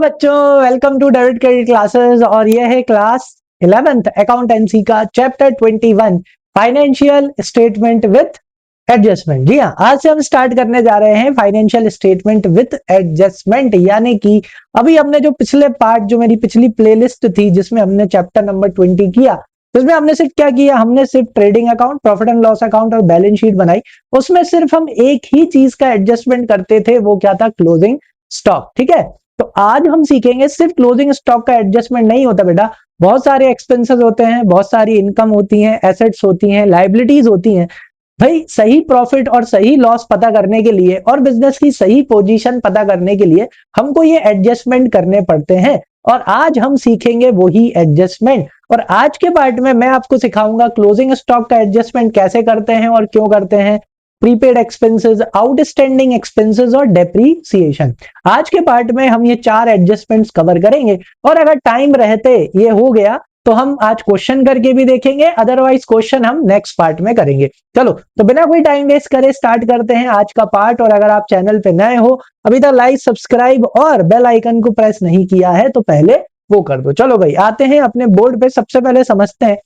बच्चों, welcome to debit credit classes. और यह है क्लास 11th अकाउंटेंसी का chapter 21 financial statement with adjustment. जी हाँ, आज से हम स्टार्ट करने जा रहे हैं फाइनेंशियल स्टेटमेंट विथ एडजस्टमेंट। यानी कि अभी हमने जो पिछले पार्ट, जो मेरी पिछली प्लेलिस्ट थी जिसमें हमने चैप्टर नंबर 20 किया, उसमें हमने सिर्फ क्या किया, हमने सिर्फ trading account, profit and loss account और बैलेंस शीट बनाई। उसमें सिर्फ हम एक ही चीज का एडजस्टमेंट करते थे, वो क्या था, क्लोजिंग स्टॉक। ठीक है, तो आज हम सीखेंगे सिर्फ क्लोजिंग स्टॉक का एडजस्टमेंट नहीं होता बेटा, बहुत सारे एक्सपेंसेस होते हैं, बहुत सारी इनकम होती है, एसेट्स होती हैं, लाइबिलिटीज होती हैं। भाई सही प्रॉफिट और सही लॉस पता करने के लिए और बिजनेस की सही पोजीशन पता करने के लिए हमको ये एडजस्टमेंट करने पड़ते हैं, और आज हम सीखेंगे वही एडजस्टमेंट। और आज के पार्ट में मैं आपको सिखाऊंगा क्लोजिंग स्टॉक का एडजस्टमेंट कैसे करते हैं और क्यों करते हैं, प्रीपेड एक्सपेंसेस, आउटस्टैंडिंग एक्सपेंसेस और डेप्रीसिएशन। आज के पार्ट में हम ये चार एडजस्टमेंट्स कवर करेंगे, और अगर टाइम रहते ये हो गया तो हम आज क्वेश्चन करके भी देखेंगे, अदरवाइज क्वेश्चन हम नेक्स्ट पार्ट में करेंगे। चलो, तो बिना कोई टाइम वेस्ट करे स्टार्ट करते हैं आज का पार्ट। और अगर आप चैनल पे नए हो, अभी तक लाइक, सब्सक्राइब और बेल आइकन को प्रेस नहीं किया है तो पहले वो कर दो। चलो भाई, आते हैं अपने बोर्ड पे। सबसे पहले समझते हैं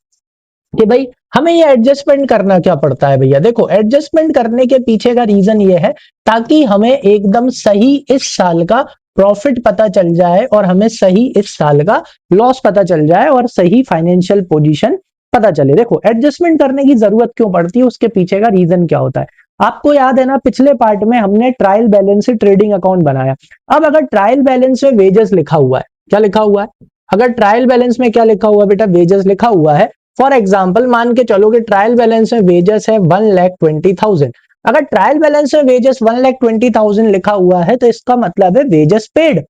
कि भाई हमें ये एडजस्टमेंट करना क्या पड़ता है। भैया देखो, एडजस्टमेंट करने के पीछे का रीजन ये है ताकि हमें एकदम सही इस साल का प्रॉफिट पता चल जाए और हमें सही इस साल का लॉस पता चल जाए और सही फाइनेंशियल पोजीशन पता चले। देखो, एडजस्टमेंट करने की जरूरत क्यों पड़ती है, उसके पीछे का रीजन क्या होता है। आपको याद है ना, पिछले पार्ट में हमने ट्रायल बैलेंस से ट्रेडिंग अकाउंट बनाया। अब अगर ट्रायल बैलेंस में वेजेस लिखा हुआ है, क्या लिखा हुआ है, अगर ट्रायल बैलेंस में क्या लिखा हुआ है बेटा, वेजेस लिखा हुआ है। फॉर एग्जाम्पल मान के चलो कि ट्रायल बैलेंस में वेजेस है 1,20,000। अगर ट्रायल बैलेंस में वेजेस 1,20,000 लिखा हुआ है तो इसका मतलब है वेजेस पेड,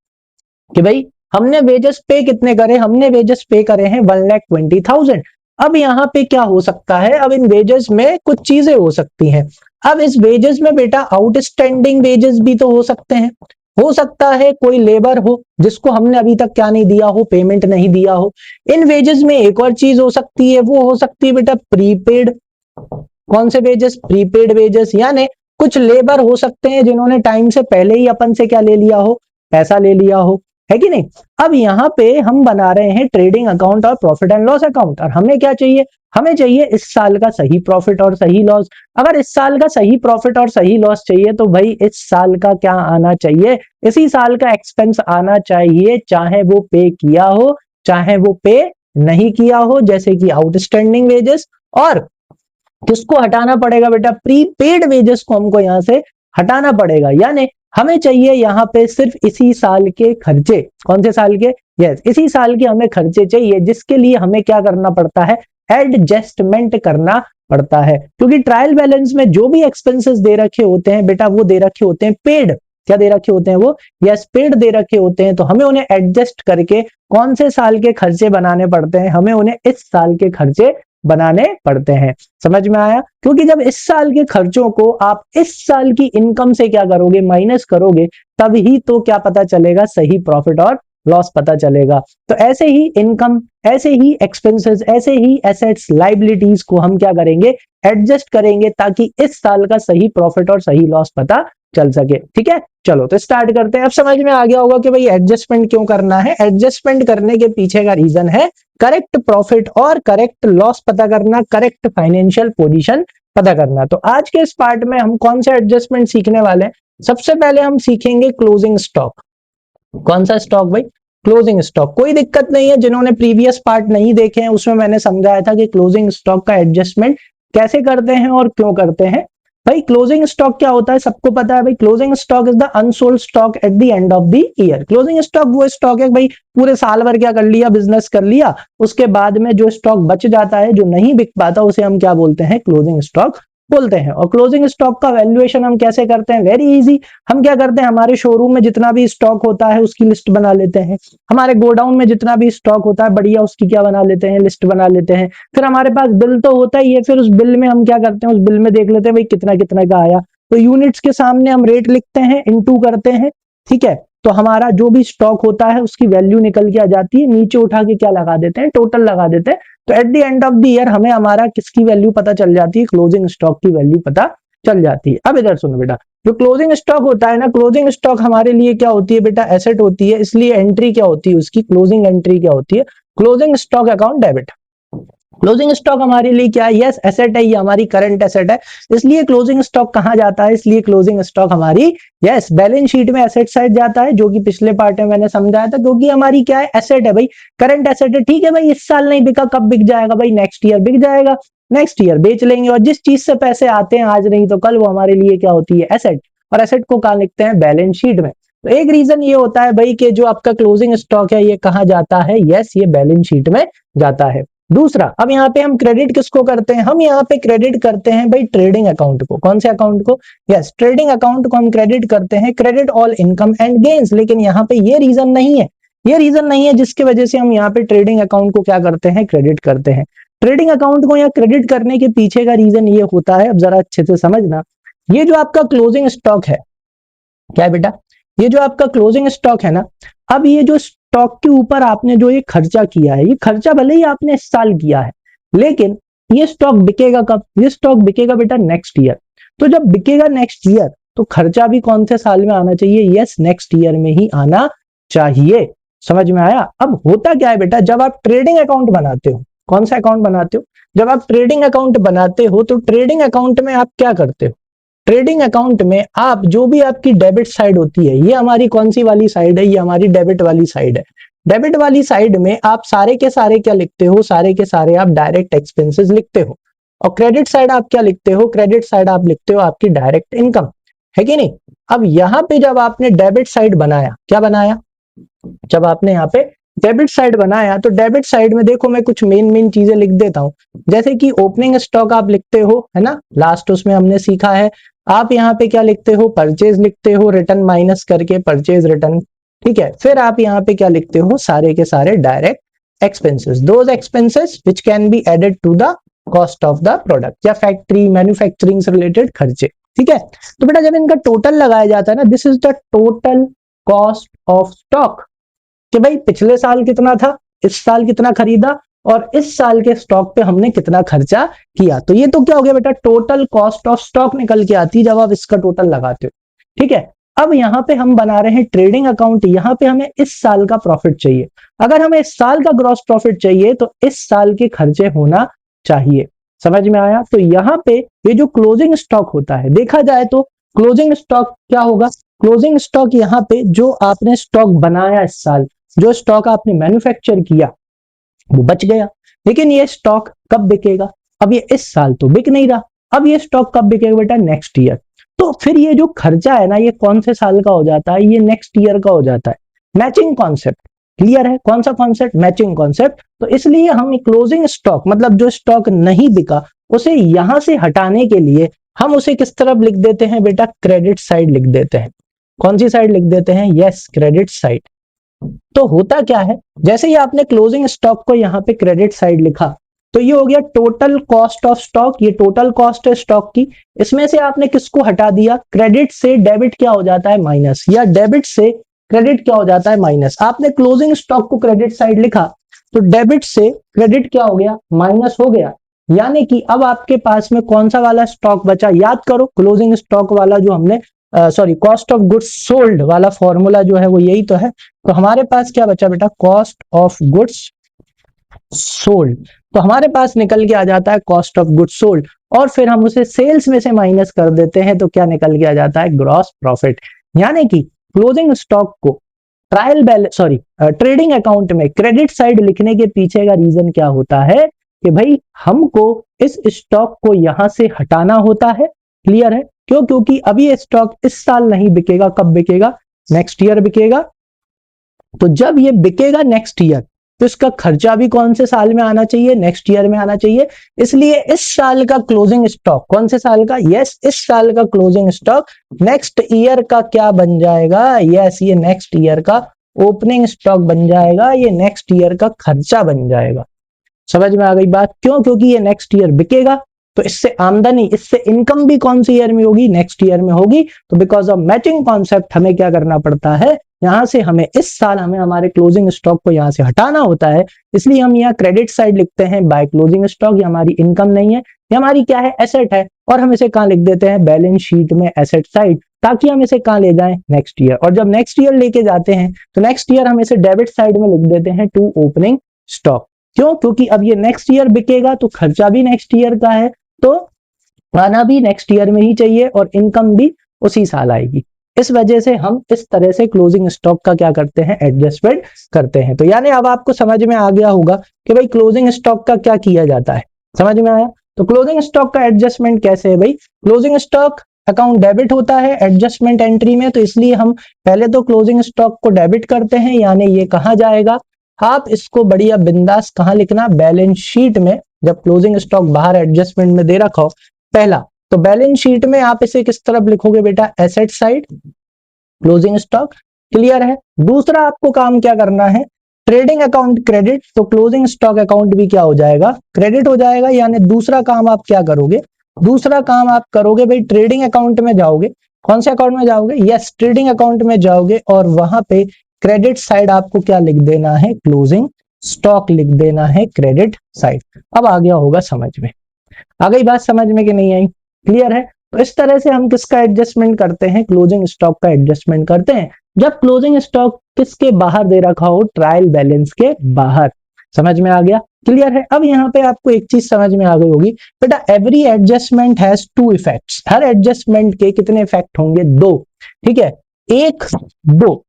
कि भाई हमने वेजेस पे कितने करे, हमने वेजेस पे करे हैं 1,20,000। अब यहाँ पे क्या हो सकता है, अब इन वेजेस में कुछ चीजें हो सकती हैं। अब इस वेजेस में बेटा आउटस्टैंडिंग वेजेस भी तो हो सकते हैं। हो सकता है कोई लेबर हो जिसको हमने अभी तक क्या नहीं दिया हो, पेमेंट नहीं दिया हो। इन वेजेस में एक और चीज हो सकती है, वो हो सकती है बेटा प्रीपेड। कौन से वेजेस, प्रीपेड वेजेस। यानी कुछ लेबर हो सकते हैं जिन्होंने टाइम से पहले ही अपन से क्या ले लिया हो, पैसा ले लिया हो, है कि नहीं। अब यहाँ पे हम बना रहे हैं ट्रेडिंग अकाउंट और प्रॉफिट एंड लॉस अकाउंट, और हमें क्या चाहिए, हमें चाहिए इस साल का सही प्रॉफिट और सही लॉस। अगर इस साल का सही प्रॉफिट और सही लॉस चाहिए तो भाई इस साल का क्या आना चाहिए, इसी साल का एक्सपेंस आना चाहिए, चाहे वो पे किया हो चाहे वो पे नहीं किया हो, जैसे कि आउटस्टैंडिंग वेजेस। और किसको हटाना पड़ेगा बेटा, प्रीपेड वेजेस को हमको यहां से हटाना पड़ेगा। यानी हमें चाहिए यहाँ पे सिर्फ इसी साल के खर्चे। कौन से साल के, यस, इसी साल के हमें खर्चे चाहिए, जिसके लिए हमें क्या करना पड़ता है, एडजस्टमेंट करना पड़ता है। क्योंकि ट्रायल बैलेंस में जो भी एक्सपेंसेस दे रखे होते हैं बेटा, वो दे रखे होते हैं पेड। क्या दे रखे होते हैं वो, यस, पेड दे रखे होते हैं। तो हमें उन्हें एडजस्ट करके कौन से साल के खर्चे बनाने पड़ते हैं, हमें उन्हें इस साल के खर्चे बनाने पड़ते हैं। समझ में आया। क्योंकि जब इस साल के खर्चों को आप इस साल की इनकम से क्या करोगे, माइनस करोगे, तभी तो क्या पता चलेगा, सही प्रॉफिट और लॉस पता चलेगा। तो ऐसे ही इनकम, ऐसे ही एक्सपेंसेस, ऐसे ही एसेट्स, लाइबिलिटीज को हम क्या करेंगे, एडजस्ट करेंगे, ताकि इस साल का सही प्रॉफिट और सही लॉस पता चल सके। ठीक है, चलो तो स्टार्ट करते हैं। अब समझ में आ गया होगा कि भाई एडजस्टमेंट क्यों करना है। एडजस्टमेंट करने के पीछे का रीजन है करेक्ट प्रॉफिट और करेक्ट लॉस पता करना, करेक्ट फाइनेंशियल पोजीशन पता करना। तो आज के इस पार्ट में हम कौन सा एडजस्टमेंट सीखने वाले हैं। सबसे पहले हम सीखेंगे क्लोजिंग स्टॉक। कौन सा स्टॉक भाई, क्लोजिंग स्टॉक। कोई दिक्कत नहीं है, जिन्होंने प्रीवियस पार्ट नहीं देखे हैं उसमें मैंने समझाया था कि क्लोजिंग स्टॉक का एडजस्टमेंट कैसे करते हैं और क्यों करते हैं। भाई क्लोजिंग स्टॉक क्या होता है, सबको पता है भाई, closing stock is the unsold stock at the end of the year. Closing stock वो स्टॉक है भाई, पूरे साल भर क्या कर लिया, बिजनेस कर लिया, उसके बाद में जो स्टॉक बच जाता है, जो नहीं बिक पाता, उसे हम क्या बोलते हैं, क्लोजिंग स्टॉक बोलते हैं। और क्लोजिंग स्टॉक का वैल्यूएशन हम कैसे करते हैं, वेरी इजी। हम क्या करते हैं, हमारे शोरूम में जितना भी स्टॉक होता है उसकी लिस्ट बना लेते हैं, हमारे गोडाउन में जितना भी स्टॉक होता है बढ़िया, उसकी क्या बना लेते हैं, लिस्ट बना लेते हैं। फिर हमारे पास बिल तो होता ही है, फिर उस बिल में हम क्या करते हैं, उस बिल में देख लेते हैं भाई कितना कितना का आया, तो यूनिट्स के सामने हम रेट लिखते हैं, इनटू करते हैं। ठीक है, तो हमारा जो भी स्टॉक होता है उसकी वैल्यू निकल के आ जाती है, नीचे उठा के क्या लगा देते हैं, टोटल लगा देते हैं। तो eight the end of the year हमें हमारा किसकी वैल्यू पता चल जाती है, क्लोजिंग स्टॉक की वैल्यू पता चल जाती है। अब इधर सुनो बेटा, जो क्लोजिंग स्टॉक होता है ना, क्लोजिंग स्टॉक हमारे लिए क्या होती है बेटा, एसेट होती है, इसलिए एंट्री क्या होती है उसकी, क्लोजिंग एंट्री क्या होती है, closing stock account debit. Closing stock हमारे लिए क्या है, यस एसेट है, ये हमारी करंट एसेट है, इसलिए क्लोजिंग स्टॉक कहां जाता है, इसलिए क्लोजिंग स्टॉक हमारी यस बैलेंस शीट में एसेट साइड जाता है, जो कि पिछले पार्ट में मैंने समझाया था, क्योंकि हमारी क्या है, एसेट है भाई, करंट एसेट है। ठीक है भाई, इस साल नहीं बिका, कब बिक जाएगा भाई, नेक्स्ट ईयर बिक जाएगा, नेक्स्ट ईयर बेच लेंगे, और जिस चीज से पैसे आते हैं आज नहीं तो कल, वो हमारे लिए क्या होती है, एसेट, और एसेट को कहां लिखते हैं, बैलेंस शीट में। तो एक रीजन ये होता है भाई कि जो आपका क्लोजिंग स्टॉक है ये कहां जाता है, यस ये बैलेंस शीट में जाता है। दूसरा, अब यहाँ पे हम क्रेडिट किसको करते हैं, हम यहाँ पे क्रेडिट करते हैं भाई ट्रेडिंग अकाउंट को। कौन से अकाउंट को, यस ट्रेडिंग अकाउंट को हम क्रेडिट करते हैं, credit all income and gains. लेकिन यहाँ पे ये रीजन नहीं है, ये रीजन नहीं है जिसकी वजह से हम यहाँ पे ट्रेडिंग अकाउंट को क्या करते हैं, क्रेडिट करते हैं। ट्रेडिंग अकाउंट को यहाँ क्रेडिट करने के पीछे का रीजन ये होता है, अब जरा अच्छे से समझना, ये जो आपका क्लोजिंग स्टॉक है, क्या है बेटा, ये जो आपका क्लोजिंग स्टॉक है ना, अब ये जो स्टॉक के ऊपर आपने जो ये खर्चा किया है, ये खर्चा भले ही आपने इस साल किया है, लेकिन ये स्टॉक बिकेगा कब, ये स्टॉक बिकेगा बेटा नेक्स्ट ईयर। तो जब बिकेगा नेक्स्ट ईयर, तो खर्चा भी कौन से साल में आना चाहिए, यस नेक्स्ट ईयर में ही आना चाहिए। समझ में आया। अब होता क्या है बेटा, जब आप ट्रेडिंग अकाउंट बनाते हो, कौन सा अकाउंट बनाते हो, जब आप ट्रेडिंग अकाउंट बनाते हो, तो ट्रेडिंग अकाउंट में आप क्या करते हो, ट्रेडिंग अकाउंट में आप जो भी आपकी डेबिट साइड होती है, ये हमारी कौन सी वाली साइड है, ये हमारी डेबिट वाली साइड है। डेबिट वाली साइड में आप सारे के सारे क्या लिखते हो, सारे के सारे आप डायरेक्ट एक्सपेंसेस लिखते हो, और क्रेडिट साइड आप क्या लिखते हो, क्रेडिट साइड आप लिखते हो आपकी डायरेक्ट इनकम, है कि नहीं। अब यहाँ पे जब आपने डेबिट साइड बनाया, क्या बनाया, जब आपने यहाँ पे डेबिट साइड बनाया, तो डेबिट साइड में देखो मैं कुछ मेन चीजें लिख देता हूं, जैसे कि ओपनिंग स्टॉक आप लिखते हो, है ना, लास्ट उसमें हमने सीखा है। आप यहाँ पे क्या लिखते हो, परचेज लिखते हो, रिटर्न माइनस करके परचेज रिटर्न, ठीक है। फिर आप यहाँ पे क्या लिखते हो, सारे के सारे direct expenses, those expenses which can be added to the cost of the product, या फैक्ट्री मैन्युफैक्चरिंग से रिलेटेड खर्चे, ठीक है। तो बेटा जब इनका टोटल लगाया जाता है ना, this is the total cost of stock, कि भाई पिछले साल कितना था, इस साल कितना खरीदा, और इस साल के स्टॉक पे हमने कितना खर्चा किया। तो ये तो क्या हो गया बेटा, टोटल कॉस्ट ऑफ स्टॉक निकल के आती है जब आप इसका टोटल लगाते हो, ठीक है। अब यहाँ पे हम बना रहे हैं ट्रेडिंग अकाउंट, यहाँ पे हमें इस साल का प्रॉफिट चाहिए। अगर हमें इस साल का ग्रॉस प्रॉफिट चाहिए, तो इस साल के खर्चे होना चाहिए। समझ में आया। तो यहाँ पे ये जो क्लोजिंग स्टॉक होता है, देखा जाए तो क्लोजिंग स्टॉक क्या होगा, क्लोजिंग स्टॉक यहाँ पे जो आपने स्टॉक बनाया इस साल, जो स्टॉक आपने मैन्युफैक्चर किया वो बच गया, लेकिन ये स्टॉक कब बिकेगा, अब ये इस साल तो बिक नहीं रहा, अब ये स्टॉक कब बिकेगा बेटा, नेक्स्ट ईयर। तो फिर ये जो खर्चा है ना, ये कौन से साल का हो जाता है, ये नेक्स्ट ईयर का हो जाता है। मैचिंग कॉन्सेप्ट क्लियर है, कौन सा कॉन्सेप्ट, मैचिंग कॉन्सेप्ट। तो इसलिए हम क्लोजिंग स्टॉक मतलब जो स्टॉक नहीं बिका उसे यहां से हटाने के लिए हम उसे किस तरफ लिख देते हैं बेटा, क्रेडिट साइड लिख देते हैं। कौन सी साइड लिख देते हैं, यस क्रेडिट साइड। तो होता क्या है, जैसे ही आपने क्लोजिंग स्टॉक को यहाँ पे क्रेडिट साइड लिखा, तो ये हो गया टोटल कॉस्ट ऑफ स्टॉक, ये टोटल कॉस्ट है स्टॉक की। इसमें से आपने किसको हटा दिया, क्रेडिट से डेबिट क्या हो जाता है, माइनस, या डेबिट से क्रेडिट क्या हो जाता है, माइनस। आपने क्लोजिंग स्टॉक को क्रेडिट साइड लिखा, तो डेबिट से क्रेडिट क्या हो गया, माइनस हो गया। यानी कि अब आपके पास में कौन सा वाला स्टॉक बचा, याद करो क्लोजिंग स्टॉक वाला जो हमने sorry cost of goods sold वाला फॉर्मूला जो है वो यही तो है। तो हमारे पास क्या बचा बेटा, कॉस्ट ऑफ गुड्स सोल्ड। तो हमारे पास निकल के आ जाता है कॉस्ट ऑफ गुड्स सोल्ड, और फिर हम उसे सेल्स में से माइनस कर देते हैं, तो क्या निकल के आ जाता है, ग्रॉस प्रॉफिट। यानी कि क्लोजिंग स्टॉक को ट्रेडिंग अकाउंट में क्रेडिट साइड लिखने के पीछे का रीजन क्या होता है कि भाई हमको इस स्टॉक को यहां से हटाना होता है। क्लियर है, क्यों, क्योंकि अभी ये स्टॉक इस साल नहीं बिकेगा, कब बिकेगा, नेक्स्ट ईयर बिकेगा। तो जब ये बिकेगा नेक्स्ट ईयर, तो इसका खर्चा भी कौन से साल में आना चाहिए, नेक्स्ट ईयर में आना चाहिए। इसलिए इस साल का क्लोजिंग स्टॉक, कौन से साल का, यस इस साल का क्लोजिंग स्टॉक नेक्स्ट ईयर का क्या बन जाएगा, यस ये नेक्स्ट ईयर का ओपनिंग स्टॉक बन जाएगा, ये नेक्स्ट ईयर का खर्चा बन जाएगा। समझ में आ गई बात, क्यों, क्योंकि ये नेक्स्ट ईयर बिकेगा, तो इससे आमदनी, इससे इनकम भी कौन सी ईयर में होगी, नेक्स्ट ईयर में होगी। तो बिकॉज ऑफ मैचिंग कॉन्सेप्ट हमें क्या करना पड़ता है, यहां से हमें इस साल हमें हमारे क्लोजिंग स्टॉक को यहां से हटाना होता है। इसलिए हम यहाँ क्रेडिट साइड लिखते हैं बाय क्लोजिंग स्टॉक, ये हमारी इनकम नहीं है, ये हमारी क्या है, एसेट है। और हम इसे कहाँ लिख देते हैं, बैलेंस शीट में एसेट साइड, ताकि हम इसे कहाँ ले जाएं, नेक्स्ट ईयर। और जब नेक्स्ट ईयर लेके जाते हैं तो नेक्स्ट ईयर हम इसे डेबिट साइड में लिख देते हैं टू ओपनिंग स्टॉक। क्यों? क्योंकि अब ये नेक्स्ट ईयर बिकेगा तो खर्चा भी नेक्स्ट ईयर का है, तो आना भी नेक्स्ट ईयर में ही चाहिए और इनकम भी उसी साल आएगी। इस वजह से हम इस तरह से क्लोजिंग स्टॉक का क्या करते हैं, एडजस्टमेंट करते हैं। तो यानी अब आपको समझ में आ गया होगा कि भाई क्लोजिंग स्टॉक का क्या किया जाता है, समझ में आया। तो क्लोजिंग स्टॉक का एडजस्टमेंट कैसे है भाई, क्लोजिंग स्टॉक अकाउंट डेबिट होता है एडजस्टमेंट एंट्री में, तो इसलिए हम पहले तो क्लोजिंग स्टॉक को डेबिट करते हैं, यानी ये कहाँ जाएगा, आप इसको बढ़िया बिंदास कहाँ लिखना, बैलेंस शीट में। जब क्लोजिंग स्टॉक बाहर एडजस्टमेंट में दे रखा हो पहला, तो बैलेंस शीट में आप इसे किस तरफ लिखोगे बेटा, asset side closing stock, clear है। दूसरा आपको काम क्या करना है, ट्रेडिंग अकाउंट क्रेडिट, तो क्लोजिंग स्टॉक अकाउंट भी क्या हो जाएगा, क्रेडिट हो जाएगा। यानी दूसरा काम आप क्या करोगे, दूसरा काम आप करोगे भाई ट्रेडिंग अकाउंट में जाओगे, कौन से अकाउंट में जाओगे, यस ट्रेडिंग अकाउंट में जाओगे और वहां पे क्रेडिट साइड आपको क्या लिख देना है, क्लोजिंग स्टॉक लिख देना है क्रेडिट साइड। अब आ गया होगा समझ में, आ गई बात समझ में कि नहीं आई, क्लियर है। तो इस तरह से हम किसका एडजस्टमेंट करते हैं, क्लोजिंग स्टॉक का एडजस्टमेंट करते हैं जब क्लोजिंग स्टॉक किसके बाहर दे रखा हो, ट्रायल बैलेंस के बाहर। समझ में आ गया, क्लियर है। अब यहाँ पे आपको एक चीज समझ में आ गई होगी बेटा, every adjustment has two effects, हर एडजस्टमेंट के कितने इफेक्ट होंगे, दो, ठीक है, एक दो,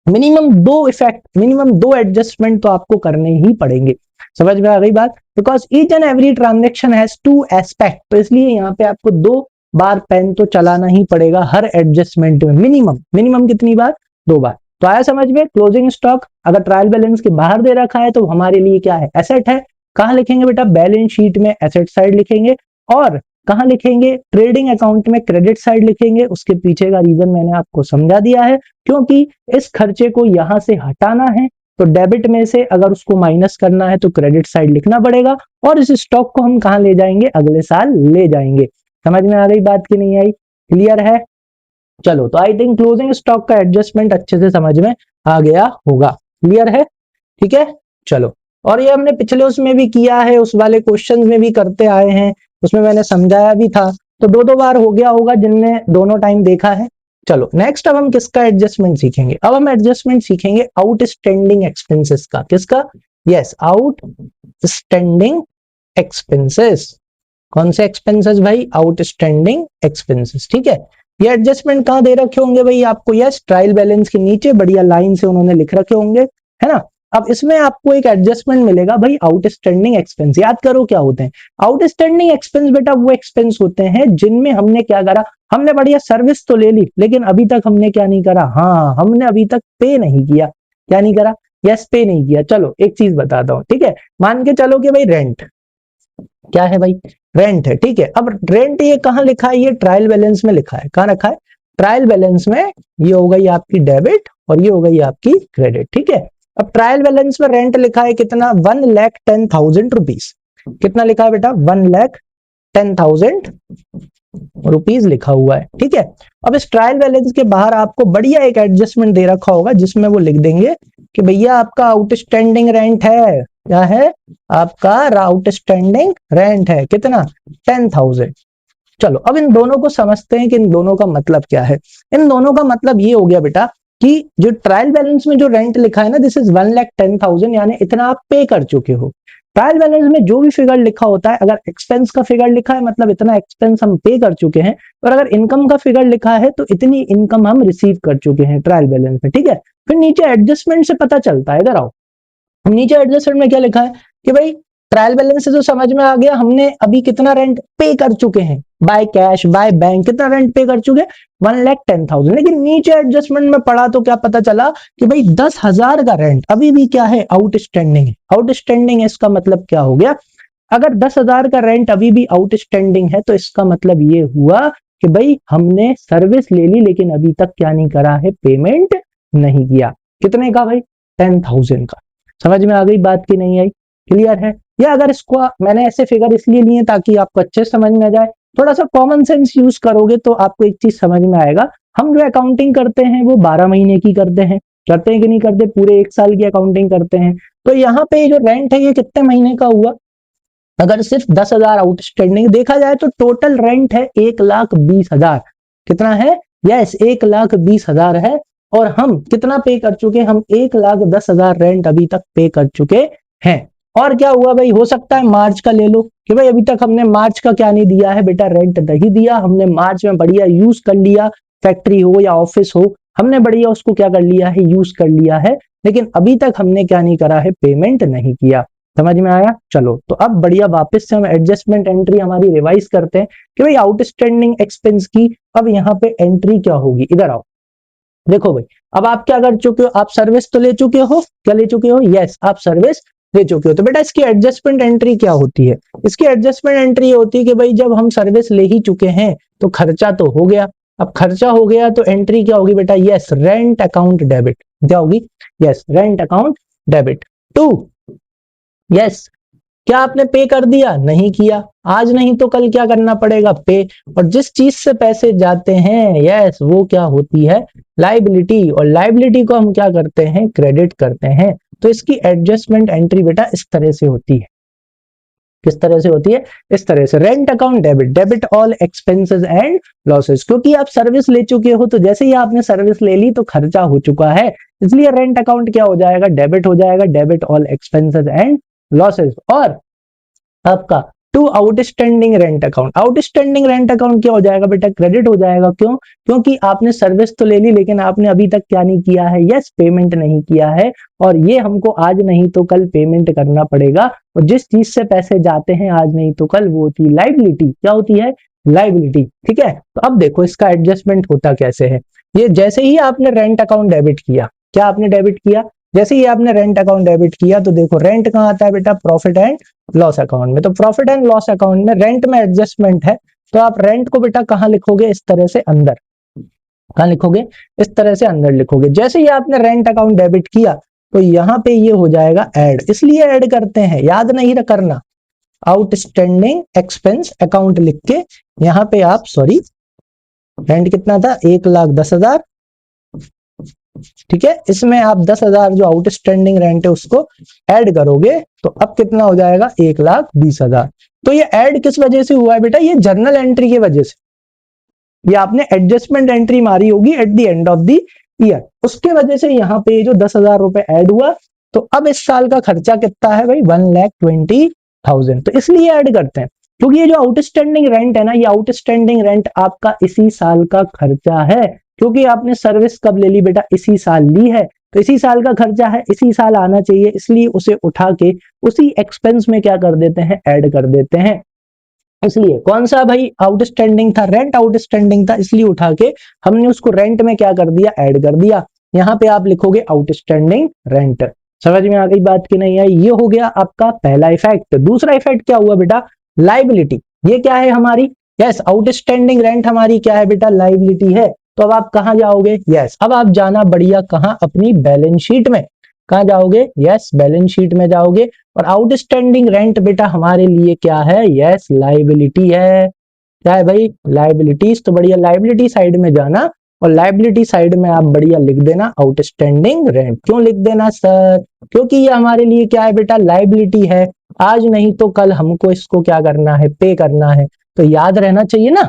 मिनिमम दो इफेक्ट, मिनिमम दो एडजस्टमेंट तो आपको करने ही पड़ेंगे। समझ में आ गई बात, because each and every transaction has to aspect, तो इसलिए यहाँ पे आपको दो बार पेन तो चलाना ही पड़ेगा हर एडजस्टमेंट में, मिनिमम, मिनिमम कितनी बार, दो बार। तो आया समझ में, क्लोजिंग स्टॉक अगर ट्रायल बैलेंस के बाहर दे रखा है तो हमारे लिए क्या है, एसेट है। कहां लिखेंगे बेटा, बैलेंस शीट में एसेट साइड लिखेंगे, और कहां लिखेंगे, ट्रेडिंग अकाउंट में क्रेडिट साइड लिखेंगे। उसके पीछे का रीजन मैंने आपको समझा दिया है, क्योंकि इस खर्चे को यहां से हटाना है तो डेबिट में से अगर उसको माइनस करना है तो क्रेडिट साइड लिखना पड़ेगा, और इस स्टॉक को हम कहां ले जाएंगे, अगले साल ले जाएंगे। समझ में आ गई बात की नहीं आई, क्लियर है। चलो, तो आई थिंक क्लोजिंग स्टॉक का एडजस्टमेंट अच्छे से समझ में आ गया होगा, क्लियर है, ठीक है। चलो, और ये हमने पिछले उसमें भी किया है, उस वाले क्वेश्चन में भी करते आए हैं, उसमें मैंने समझाया भी था, तो दो दो बार हो गया होगा जिनने दोनों टाइम देखा है। चलो नेक्स्ट, अब हम किसका एडजस्टमेंट सीखेंगे, अब हम एडजस्टमेंट सीखेंगे आउटस्टैंडिंग एक्सपेंसेस का। किसका, यस आउटस्टैंडिंग एक्सपेंसेस। कौन से एक्सपेंसेस भाई, आउटस्टैंडिंग एक्सपेंसेस, ठीक है। ये एडजस्टमेंट कहां दे रखे होंगे भाई आपको, यस ट्रायल बैलेंस के नीचे बढ़िया लाइन से उन्होंने लिख रखे होंगे, है ना। अब इसमें आपको एक एडजस्टमेंट मिलेगा भाई, आउटस्टैंडिंग एक्सपेंस। याद करो क्या होते हैं आउटस्टैंडिंग एक्सपेंस, बेटा वो एक्सपेंस होते हैं जिनमें हमने क्या करा, हमने बढ़िया सर्विस तो ले ली लेकिन अभी तक हमने क्या नहीं करा, हाँ हमने अभी तक पे नहीं किया, क्या नहीं करा, यस पे नहीं किया। चलो एक चीज बताता हूँ, ठीक है, मान के चलो कि भाई रेंट, क्या है भाई, रेंट है, ठीक है। अब रेंट ये कहां लिखा है, ये ट्रायल बैलेंस में लिखा है, कहां रखा है, ट्रायल बैलेंस में। ये हो गई आपकी डेबिट और ये हो गई आपकी क्रेडिट, ठीक है। अब ट्रायल बैलेंस में रेंट लिखा है कितना, 1,10,000 रुपीज। कितना लिखा है बेटा, 1,10,000 रुपीज लिखा हुआ है, ठीक है। अब इस ट्रायल बैलेंस के बाहर आपको बढ़िया एक एडजस्टमेंट दे रखा होगा जिसमें वो लिख देंगे कि भैया आपका आउटस्टैंडिंग रेंट है, क्या है, आपका आउटस्टैंडिंग रेंट है कितना, 10,000। चलो अब इन दोनों को समझते हैं कि इन दोनों का मतलब क्या है। इन दोनों का मतलब ये हो गया बेटा कि जो ट्रायल बैलेंस में जो रेंट लिखा है ना, दिस इज 1,10,000, यानी इतना आप पे कर चुके हो। ट्रायल बैलेंस में जो भी फिगर लिखा होता है, अगर एक्सपेंस का फिगर लिखा है मतलब इतना एक्सपेंस हम पे कर चुके हैं, और अगर इनकम का फिगर लिखा है तो इतनी इनकम हम रिसीव कर चुके हैं ट्रायल बैलेंस में, ठीक है। फिर नीचे एडजस्टमेंट से पता चलता है, इधर आओ, नीचे एडजस्टमेंट में क्या लिखा है कि भाई ट्रायल बैलेंस से तो समझ में आ गया हमने अभी कितना रेंट पे कर चुके हैं, बाय कैश बाय बैंक, कितना रेंट पे कर चुके, 1,10,000। लेकिन नीचे एडजस्टमेंट में पढ़ा तो क्या पता चला कि भाई 10,000 का रेंट अभी भी क्या है, आउटस्टैंडिंग है। आउटस्टैंडिंग है इसका मतलब क्या हो गया, अगर 10,000 का रेंट अभी भी आउटस्टैंडिंग है तो इसका मतलब ये हुआ कि भाई हमने सर्विस ले ली लेकिन अभी तक क्या नहीं करा है, पेमेंट नहीं किया। कितने का भाई, 10,000 का। समझ में आ गई बात की नहीं आई, क्लियर है। या अगर इसको मैंने ऐसे फिगर इसलिए लिए ताकि आपको अच्छे समझ में आ जाए, थोड़ा सा कॉमन सेंस यूज करोगे तो आपको एक चीज समझ में आएगा। हम जो अकाउंटिंग करते हैं वो 12 महीने की करते हैं कि नहीं करते, पूरे 1 साल की अकाउंटिंग करते हैं। तो यहाँ पे जो रेंट है ये कितने महीने का हुआ, अगर सिर्फ 10,000 आउटस्टैंडिंग देखा जाए तो टोटल रेंट है 1,20,000। कितना है? यस 1,20,000 है। और हम कितना पे कर चुके? हम 1,10,000 रेंट अभी तक पे कर चुके हैं। और क्या हुआ भाई? हो सकता है मार्च का ले लो कि भाई अभी तक हमने मार्च का क्या नहीं दिया है बेटा, रेंट नहीं दिया हमने। मार्च में बढ़िया यूज कर लिया, फैक्ट्री हो या ऑफिस हो, हमने बढ़िया उसको क्या कर लिया है, यूज कर लिया है। लेकिन अभी तक हमने क्या नहीं करा है, पेमेंट नहीं किया। समझ में आया? चलो तो अब बढ़िया वापस से हम एडजस्टमेंट एंट्री हमारी रिवाइज करते हैं कि भाई आउटस्टैंडिंग एक्सपेंस की अब यहाँ पे एंट्री क्या होगी। इधर आओ, देखो भाई अब आप क्या कर चुके हो, आप सर्विस तो ले चुके हो। क्या ले चुके हो? यस आप सर्विस ले चुके हो। तो बेटा इसकी एडजस्टमेंट एंट्री क्या होती है? इसकी एडजस्टमेंट एंट्री होती है कि भाई जब हम सर्विस ले ही चुके हैं तो खर्चा तो हो गया। अब खर्चा हो गया तो एंट्री क्या होगी बेटा? Yes rent account debit. क्या होगी? Yes rent account debit. To yes क्या आपने पे कर दिया? नहीं किया। आज नहीं तो कल क्या करना पड़ेगा? पे। और जिस चीज से पैसे जाते हैं यस वो क्या होती है? लाइबिलिटी। और लाइबिलिटी को हम क्या करते हैं? क्रेडिट करते हैं। तो इसकी एडजस्टमेंट एंट्री बेटा इस तरह से होती है। किस तरह से होती है? इस तरह से rent account debit, debit all expenses and losses. क्योंकि आप सर्विस ले चुके हो तो जैसे ही आपने सर्विस ले ली तो खर्चा हो चुका है, इसलिए रेंट अकाउंट क्या हो जाएगा? डेबिट हो जाएगा, debit all expenses and losses. और आपका to outstanding rent account, outstanding rent account क्या हो जाएगा बेटा? क्रेडिट हो जाएगा। क्यों? क्योंकि आपने सर्विस तो ले ली लेकिन आपने अभी तक क्या नहीं किया है? यस पेमेंट नहीं किया है। और ये हमको आज नहीं तो कल पेमेंट करना पड़ेगा। और जिस चीज से पैसे जाते हैं आज नहीं तो कल वो होती है लाइबिलिटी। क्या होती है? लाइबिलिटी। ठीक है, तो अब देखो इसका एडजस्टमेंट होता कैसे है। ये जैसे ही आपने रेंट अकाउंट डेबिट किया, क्या आपने डेबिट किया? जैसे ही आपने रेंट अकाउंट डेबिट किया तो देखो रेंट कहाँ आता है बेटा? प्रॉफिट एंड लॉस अकाउंट में। तो प्रॉफिट एंड लॉस अकाउंट में रेंट में एडजस्टमेंट है तो आप रेंट को बेटा कहां लिखोगे? इस तरह से अंदर। कहां लिखोगे? इस तरह से अंदर लिखोगे। जैसे ही आपने रेंट अकाउंट डेबिट किया तो यहां पे ये हो जाएगा ऐड। इसलिए ऐड करते हैं, याद नहीं करना, आउटस्टैंडिंग एक्सपेंस अकाउंट लिख के यहां पे आप सॉरी रेंट कितना था? 1,10,000। ठीक है, इसमें आप 10,000 जो आउटस्टैंडिंग रेंट है उसको ऐड करोगे तो अब कितना हो जाएगा? 1,20,000। तो ये ऐड किस वजह से हुआ है बेटा? ये जर्नल एंट्री की वजह से। ये आपने एडजस्टमेंट एंट्री मारी होगी eight the end of the year, उसके वजह से यहाँ पे जो 10,000 रुपए ऐड हुआ। तो अब इस साल का खर्चा कितना है भाई? 1,20,000। तो इसलिए ऐड करते हैं क्योंकि ये जो आउटस्टैंडिंग रेंट है ना, ये आउटस्टैंडिंग रेंट आपका इसी साल का खर्चा है। क्योंकि आपने सर्विस कब ले ली बेटा? इसी साल ली है, तो इसी साल का खर्चा है, इसी साल आना चाहिए, इसलिए उसे उठा के उसी एक्सपेंस में क्या कर देते हैं? ऐड कर देते हैं। इसलिए कौन सा भाई आउटस्टैंडिंग था? रेंट आउटस्टैंडिंग था, इसलिए उठा के हमने उसको रेंट में क्या कर दिया? ऐड कर दिया। यहां पे आप लिखोगे आउटस्टैंडिंग रेंट। समझ में आ गई बात की नहीं आई? ये हो गया आपका पहला इफेक्ट। दूसरा इफेक्ट क्या हुआ बेटा? लाइबिलिटी। ये क्या है हमारी? यस आउटस्टैंडिंग रेंट हमारी क्या है बेटा? लाइबिलिटी है। तो अब आप कहां जाओगे? यस अब आप जाना बढ़िया कहां? अपनी बैलेंस शीट में। कहां जाओगे? यस बैलेंस शीट में जाओगे। और आउटस्टैंडिंग रेंट बेटा हमारे लिए क्या है? यस लाइबिलिटी है। क्या है भाई? लाइबिलिटीज। तो बढ़िया लाइबिलिटी साइड में जाना और लाइबिलिटी साइड में आप बढ़िया लिख देना आउटस्टैंडिंग रेंट। क्यों लिख देना सर? क्योंकि ये हमारे लिए क्या है बेटा? लाइबिलिटी है। आज नहीं तो कल हमको इसको क्या करना है? पे करना है। तो याद रहना चाहिए ना,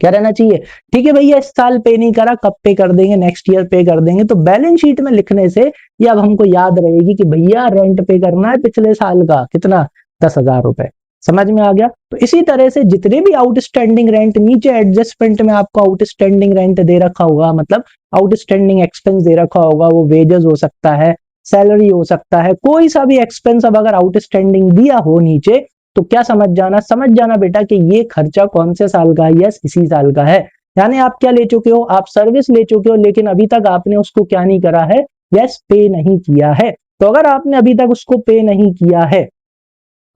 क्या रहना चाहिए? ठीक है भैया इस साल पे नहीं करा, कब पे कर देंगे? नेक्स्ट ईयर पे कर देंगे। तो बैलेंस शीट में लिखने से ये अब हमको याद रहेगी कि भैया रेंट पे करना है पिछले साल का कितना? 10,000 रुपए। समझ में आ गया? तो इसी तरह से जितने भी आउटस्टैंडिंग रेंट नीचे एडजस्टमेंट में आपको आउटस्टैंडिंग रेंट दे रखा होगा, मतलब आउटस्टैंडिंग एक्सपेंस दे रखा होगा, वो वेजेस हो सकता है, सैलरी हो सकता है, कोई सा भी एक्सपेंस अब अगर आउटस्टैंडिंग दिया हो नीचे तो क्या समझ जाना बेटा कि ये खर्चा कौन से साल का है? यस इसी साल का है। यानी आप क्या ले चुके हो? आप सर्विस ले चुके हो लेकिन अभी तक आपने उसको क्या नहीं करा है? यस पे नहीं किया है। तो अगर आपने अभी तक उसको पे नहीं किया है,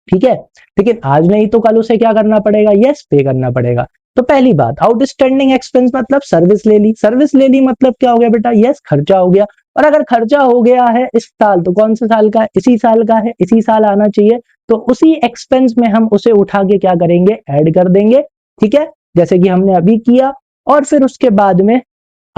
ठीक है, लेकिन आज नहीं तो कल उसे क्या करना पड़ेगा? यस पे करना पड़ेगा। तो पहली बात आउटस्टैंडिंग एक्सपेंस मतलब सर्विस ले ली। सर्विस ले ली मतलब क्या हो गया बेटा? यस खर्चा हो गया। और अगर खर्चा हो गया है इस साल तो कौन से साल का है? इसी साल का है, इसी साल आना चाहिए। तो उसी एक्सपेंस में हम उसे उठा के क्या करेंगे? ऐड कर देंगे। ठीक है, जैसे कि हमने अभी किया। और फिर उसके बाद में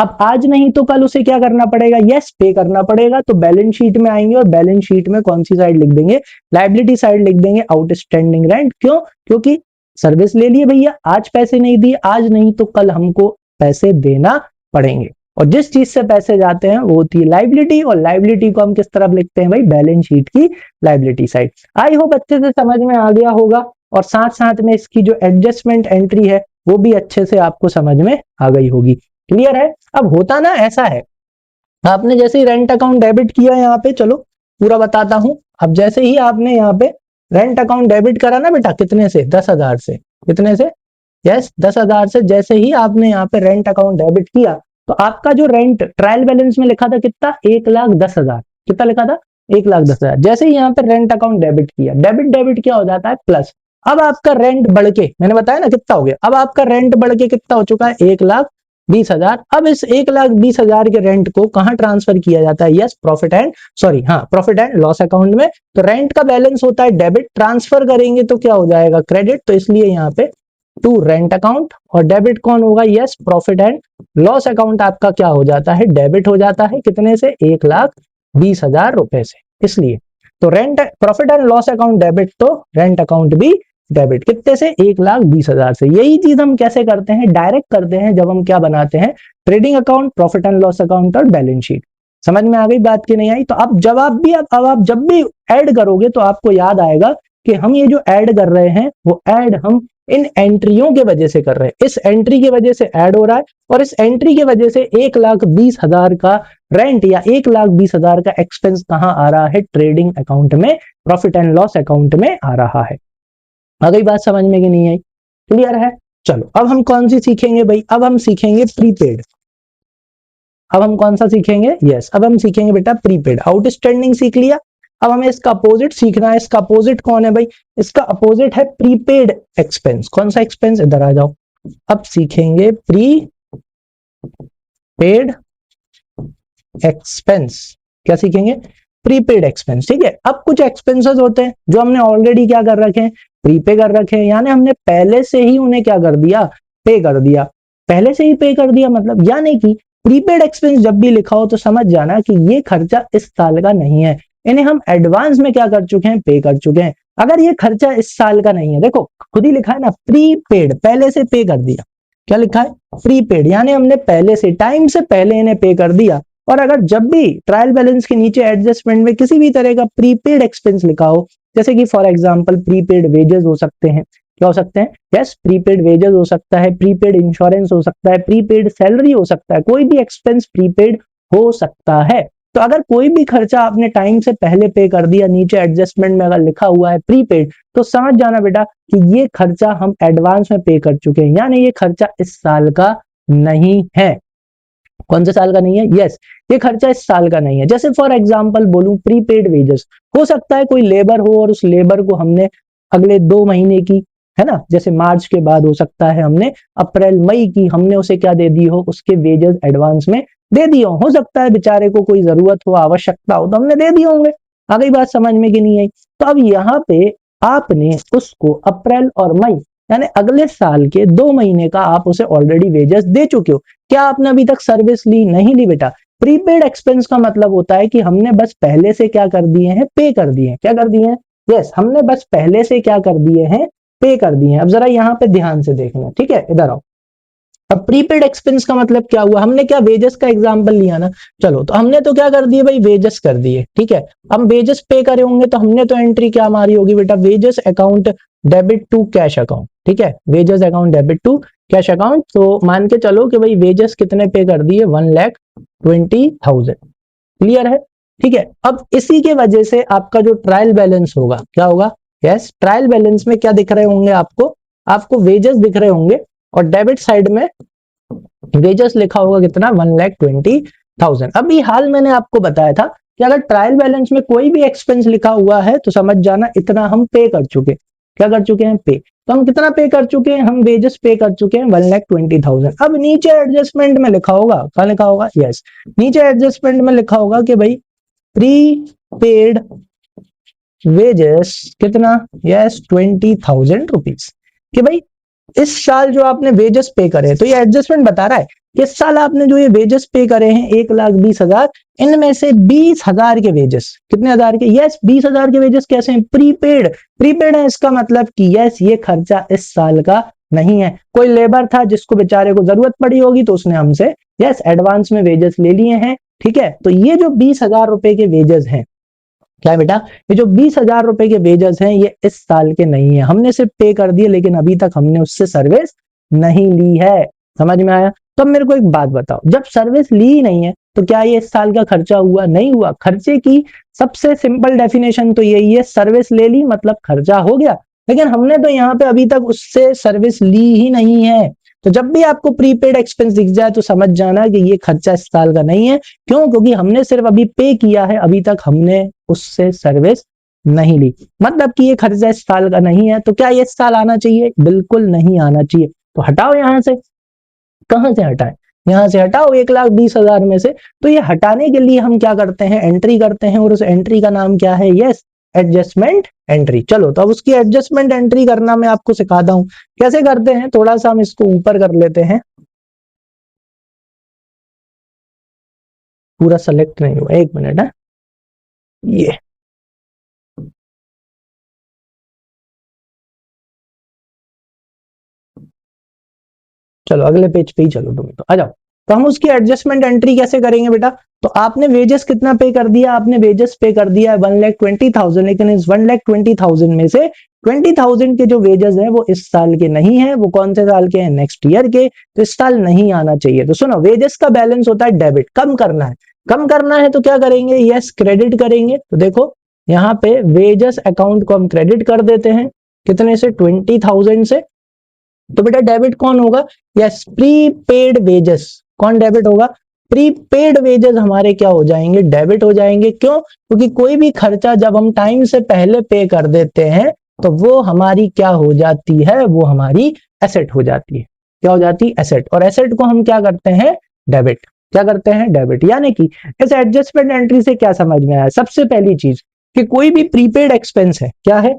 अब आज नहीं तो कल उसे क्या करना पड़ेगा, यस पे करना पड़ेगा। तो बैलेंस शीट में आएंगे और बैलेंस शीट में कौन सी साइड लिख देंगे, लायबिलिटी साइड लिख देंगे, आउटस्टैंडिंग रेंट। क्यों, क्योंकि सर्विस ले लिए भैया, आज पैसे नहीं दिए, आज नहीं तो कल हमको पैसे देना पड़ेंगे। और जिस चीज से पैसे जाते हैं वो होती है लायबिलिटी, और लायबिलिटी को हम किस तरफ लिखते हैं भाई, बैलेंस शीट की लायबिलिटी साइड। आई होप अच्छे से समझ में आ गया होगा, और साथ साथ में इसकी जो एडजस्टमेंट एंट्री है वो भी अच्छे से आपको समझ में आ गई होगी। क्लियर है। अब होता ना ऐसा है, आपने जैसे ही रेंट अकाउंट डेबिट किया यहाँ पे, चलो पूरा बताता हूं। अब जैसे ही आपने यहाँ पे रेंट अकाउंट डेबिट करा ना बेटा, कितने से, 10,000 से, कितने से, यस 10,000 से। जैसे ही आपने यहाँ पे रेंट अकाउंट डेबिट किया तो आपका जो रेंट ट्रायल बैलेंस में लिखा था कितना, 1,10,000, कितना लिखा था, 1,10,000। जैसे ही यहाँ पे रेंट अकाउंट डेबिट किया, डेबिट डेबिट क्या हो जाता है, प्लस। अब आपका रेंट बढ़ के, मैंने बताया ना कितना हो गया, अब आपका रेंट बढ़ के कितना हो चुका है, 1,20,000। अब इस 1,20,000 के रेंट को कहां ट्रांसफर किया जाता है, yes profit and profit and loss account में। तो रेंट का बैलेंस होता है डेबिट, ट्रांसफर करेंगे तो क्या हो जाएगा, क्रेडिट। तो इसलिए यहाँ पे टू रेंट अकाउंट, और डेबिट कौन होगा, yes profit and loss account आपका क्या हो जाता है, डेबिट हो जाता है। कितने से, 1,20,000 रुपए से। इसलिए तो rent profit and loss account debit, तो रेंट अकाउंट भी डेबिट। कितने से, 1,20,000 से। यही चीज हम कैसे करते हैं, डायरेक्ट करते हैं जब हम क्या बनाते हैं, trading account, profit and loss account और बैलेंस शीट। समझ में आ गई बात की नहीं आई। तो अब जब आप जब भी ऐड करोगे तो आपको याद आएगा कि हम ये जो ऐड कर रहे हैं वो ऐड हम इन एंट्रियों के वजह से कर रहे हैं। इस एंट्री की वजह से ऐड हो रहा है, और इस एंट्री की वजह से 1,20,000 का रेंट या 1,20,000 का एक्सपेंस कहां आ रहा है, ट्रेडिंग अकाउंट में, प्रॉफिट एंड लॉस अकाउंट में आ रहा है। आ गई बात समझ में कि नहीं आई, क्लियर है। चलो अब हम कौन सी सीखेंगे भाई, अब हम सीखेंगे प्रीपेड। अब हम कौन सा सीखेंगे, यस अब हम सीखेंगे बेटा प्रीपेड। आउटस्टैंडिंग सीख लिया, अब हमें इसका अपोजिट सीखना है। इसका अपोजिट कौन है भाई, इसका अपोजिट है प्रीपेड एक्सपेंस। कौन सा एक्सपेंस, इधर आ जाओ। अब सीखेंगे प्रीपेड एक्सपेंस। क्या सीखेंगे, प्रीपेड एक्सपेंस। ठीक है। अब कुछ एक्सपेंसेस होते हैं जो हमने ऑलरेडी क्या कर रखे हैं, प्रीपे कर रखे हैं, यानी हमने पहले से ही उन्हें क्या कर दिया, पे कर दिया। पहले से ही पे कर दिया मतलब यानी कि प्रीपेड एक्सपेंस जब भी लिखा हो तो समझ जाना कि ये खर्चा इस साल का नहीं है, इन्हें हम एडवांस में क्या कर चुके हैं, पे कर चुके हैं। अगर ये खर्चा इस साल का नहीं है, देखो खुद ही लिखा है ना, प्रीपेड, पहले से पे कर दिया। क्या लिखा है, प्रीपेड, यानी हमने पहले से, टाइम से पहले इन्हें पे कर दिया। और अगर जब भी ट्रायल बैलेंस के नीचे एडजस्टमेंट में किसी भी तरह का प्रीपेड एक्सपेंस लिखा हो, जैसे कि फॉर एग्जांपल प्रीपेड वेजेस हो सकते हैं, क्या हो सकते हैं, यस प्रीपेड वेजेस हो सकता है, प्रीपेड इंश्योरेंस हो सकता है, प्रीपेड सैलरी हो सकता है, कोई भी एक्सपेंस प्रीपेड हो सकता है। तो अगर कोई भी खर्चा आपने टाइम से पहले पे कर दिया, नीचे एडजस्टमेंट में अगर लिखा हुआ है प्रीपेड, तो समझ जाना बेटा कि ये खर्चा हम एडवांस में पे कर चुके हैं, यानी ये खर्चा इस साल का नहीं है। कौन से साल का नहीं है, यस ये खर्चा इस साल का नहीं है। जैसे फॉर एग्जांपल बोलूं प्रीपेड वेजेस, हो सकता है कोई लेबर हो और उस लेबर को हमने अगले 2 महीने की, है ना, जैसे मार्च के बाद हो सकता है हमने अप्रैल मई की हमने उसे क्या दे दी हो, उसके वेजेस एडवांस में दे दिए हो सकता है बेचारे को कोई जरूरत हो, आवश्यकता हो, तो हमने दे दिए होंगे। आ गई बात समझ में कि नहीं आई। तो अब यहाँ पे आपने उसको अप्रैल और मई यानी अगले साल के 2 महीने का आप उसे ऑलरेडी वेजेस दे चुके हो। क्या आपने अभी तक सर्विस ली, नहीं ली बेटा। प्रीपेड एक्सपेंस का मतलब होता है कि हमने बस पहले से क्या कर दिए हैं, पे कर दिए हैं। क्या कर दिए हैं, यस हमने बस पहले से क्या कर दिए हैं, पे कर दिए हैं। अब जरा यहाँ पे ध्यान से देखना, ठीक है, इधर आओ। अब प्रीपेड एक्सपेंस का मतलब क्या हुआ, हमने क्या वेजेस का एग्जांपल लिया ना, चलो तो हमने तो क्या कर दिए भाई, वेजेस कर दिए, ठीक है। हम वेजेस पे करे होंगे तो हमने तो एंट्री क्या मारी होगी बेटा, wages account debit to cash account, ठीक है, wages account debit to cash account. तो मान के चलो कि भाई वेजेस कितने पे कर दिए, 1,20,000, क्लियर है, ठीक है। अब इसी के वजह से आपका जो ट्रायल बैलेंस होगा क्या होगा, यस ट्रायल बैलेंस में क्या दिख रहे होंगे आपको वेजेस दिख रहे होंगे, और डेबिट साइड में वेजेस लिखा होगा कितना, 1,20,000। अभी हाल मैंने आपको बताया था कि अगर ट्रायल बैलेंस में कोई भी एक्सपेंस लिखा हुआ है तो समझ जाना इतना हम पे कर चुके। क्या कर चुके हैं, पे। तो हम कितना पे कर चुके हैं, हम वेजेस पे कर चुके हैं 1,20,000। अब नीचे एडजस्टमेंट में लिखा होगा, क्या लिखा होगा, यस नीचे एडजस्टमेंट में लिखा होगा कि भाई प्रीपेड वेजेस कितना, यस 20,000 रुपीज। कि भाई इस साल जो आपने वेजेस पे करे, तो ये एडजस्टमेंट बता रहा है कि इस साल आपने जो ये वेजेस पे करे हैं 1,20,000, इनमें से 20,000 के वेजेस, कितने हजार के? यस 20,000 के वेजेस कैसे हैं? प्रीपेड, प्रीपेड है, इसका मतलब कि यस ये खर्चा इस साल का नहीं है। कोई लेबर था जिसको बेचारे को जरूरत पड़ी होगी तो उसने हमसे यस एडवांस में वेजेस ले लिए हैं, ठीक है। तो ये जो 20,000 रुपए के वेजेस हैं, क्या है बेटा, ये जो 20,000 रुपए के वेजेस हैं ये इस साल के नहीं है, हमने सिर्फ पे कर दिए लेकिन अभी तक हमने उससे सर्विस नहीं ली है। समझ में आया? तो अब मेरे को एक बात बताओ, जब सर्विस ली ही नहीं है तो क्या ये इस साल का खर्चा हुआ? नहीं हुआ। खर्चे की सबसे सिंपल डेफिनेशन तो यही है, सर्विस ले ली मतलब खर्चा हो गया, लेकिन हमने तो यहाँ पे अभी तक उससे सर्विस ली ही नहीं है। तो जब भी आपको प्रीपेड एक्सपेंस दिख जाए तो समझ जाना कि ये खर्चा इस साल का नहीं है। क्यों? क्योंकि हमने सिर्फ अभी पे किया है, अभी तक हमने उससे सर्विस नहीं ली, मतलब कि ये खर्चा इस साल का नहीं है। तो क्या ये इस साल आना चाहिए? बिल्कुल नहीं आना चाहिए। तो हटाओ यहां से। कहां से हटाए? यहां से हटाओ 1,20,000 में से। तो ये हटाने के लिए हम क्या करते हैं? एंट्री करते हैं, और उस एंट्री का नाम क्या है? Yes adjustment entry. चलो तो अब उसकी एडजस्टमेंट एंट्री करना मैं आपको सिखाता हूं, कैसे करते हैं। थोड़ा सा हम इसको ऊपर कर लेते हैं, पूरा सेलेक्ट नहीं हुआ, एक मिनट है। ये चलो अगले पेज पे ही चलो, तुम तो आ जाओ। तो हम उसकी एडजस्टमेंट एंट्री कैसे करेंगे बेटा? तो आपने वेजेस कितना पे कर दिया? आपने वेजेस पे कर दिया है 1,20,000, लेकिन इस 1,20,000 में से 20,000 के जो वेजेस हैं वो इस साल के नहीं है। वो कौन से साल के हैं? नेक्स्ट ईयर के। तो इस साल नहीं आना चाहिए। तो सुनो, वेजेस का बैलेंस होता है डेबिट, कम करना है। कम करना है तो क्या करेंगे? यस क्रेडिट करेंगे। तो देखो यहाँ पे वेजेस अकाउंट को हम क्रेडिट कर देते हैं, कितने से? 20,000 से। तो बेटा डेबिट कौन होगा? Yes prepaid wages. कौन डेबिट होगा? प्रीपेड वेजेस हमारे क्या हो जाएंगे? डेबिट हो जाएंगे। क्यों? क्योंकि कोई भी खर्चा जब हम टाइम से पहले पे कर देते हैं तो वो हमारी क्या हो जाती है? वो हमारी एसेट हो जाती है। क्या हो जाती है? एसेट। और एसेट को हम क्या करते हैं? डेबिट। क्या करते हैं? डेबिट। यानी कि इस एडजस्टमेंट एंट्री से क्या समझ में आया? सबसे पहली चीज कि कोई भी प्रीपेड एक्सपेंस है, क्या है?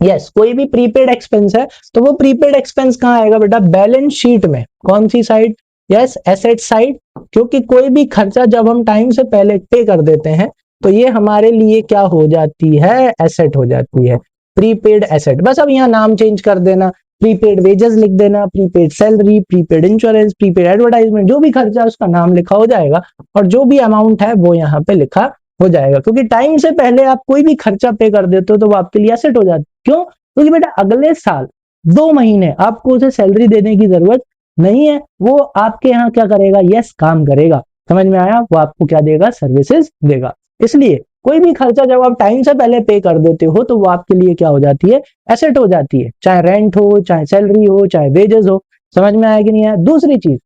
यस कोई भी प्रीपेड एक्सपेंस है तो वो प्रीपेड एक्सपेंस कहाँ आएगा बेटा? बैलेंस शीट में। कौन सी साइड? Yes asset side. क्योंकि कोई भी खर्चा जब हम टाइम से पहले पे कर देते हैं तो ये हमारे लिए क्या हो जाती है? एसेट हो जाती है, प्रीपेड एसेट। बस अब यहाँ नाम चेंज कर देना, प्रीपेड वेजेस लिख देना, prepaid salary, prepaid insurance, prepaid advertisement, जो भी खर्चा है उसका नाम लिखा हो जाएगा और जो भी अमाउंट है वो यहाँ पे लिखा हो जाएगा। क्योंकि टाइम से पहले आप कोई भी खर्चा पे कर देते हो तो वो आपके लिए एसेट हो जाती है। क्यों? क्योंकि बेटा अगले साल 2 महीने आपको उसे सैलरी देने की जरूरत नहीं है, वो आपके यहाँ क्या करेगा? यस काम करेगा। समझ में आया? वो आपको क्या देगा? सर्विसेज देगा। इसलिए कोई भी खर्चा जब आप टाइम से पहले पे कर देते हो तो वो आपके लिए क्या हो जाती है? एसेट हो जाती है, चाहे रेंट हो, चाहे सैलरी हो, चाहे वेजेस हो। समझ में आया कि नहीं आया? दूसरी चीज,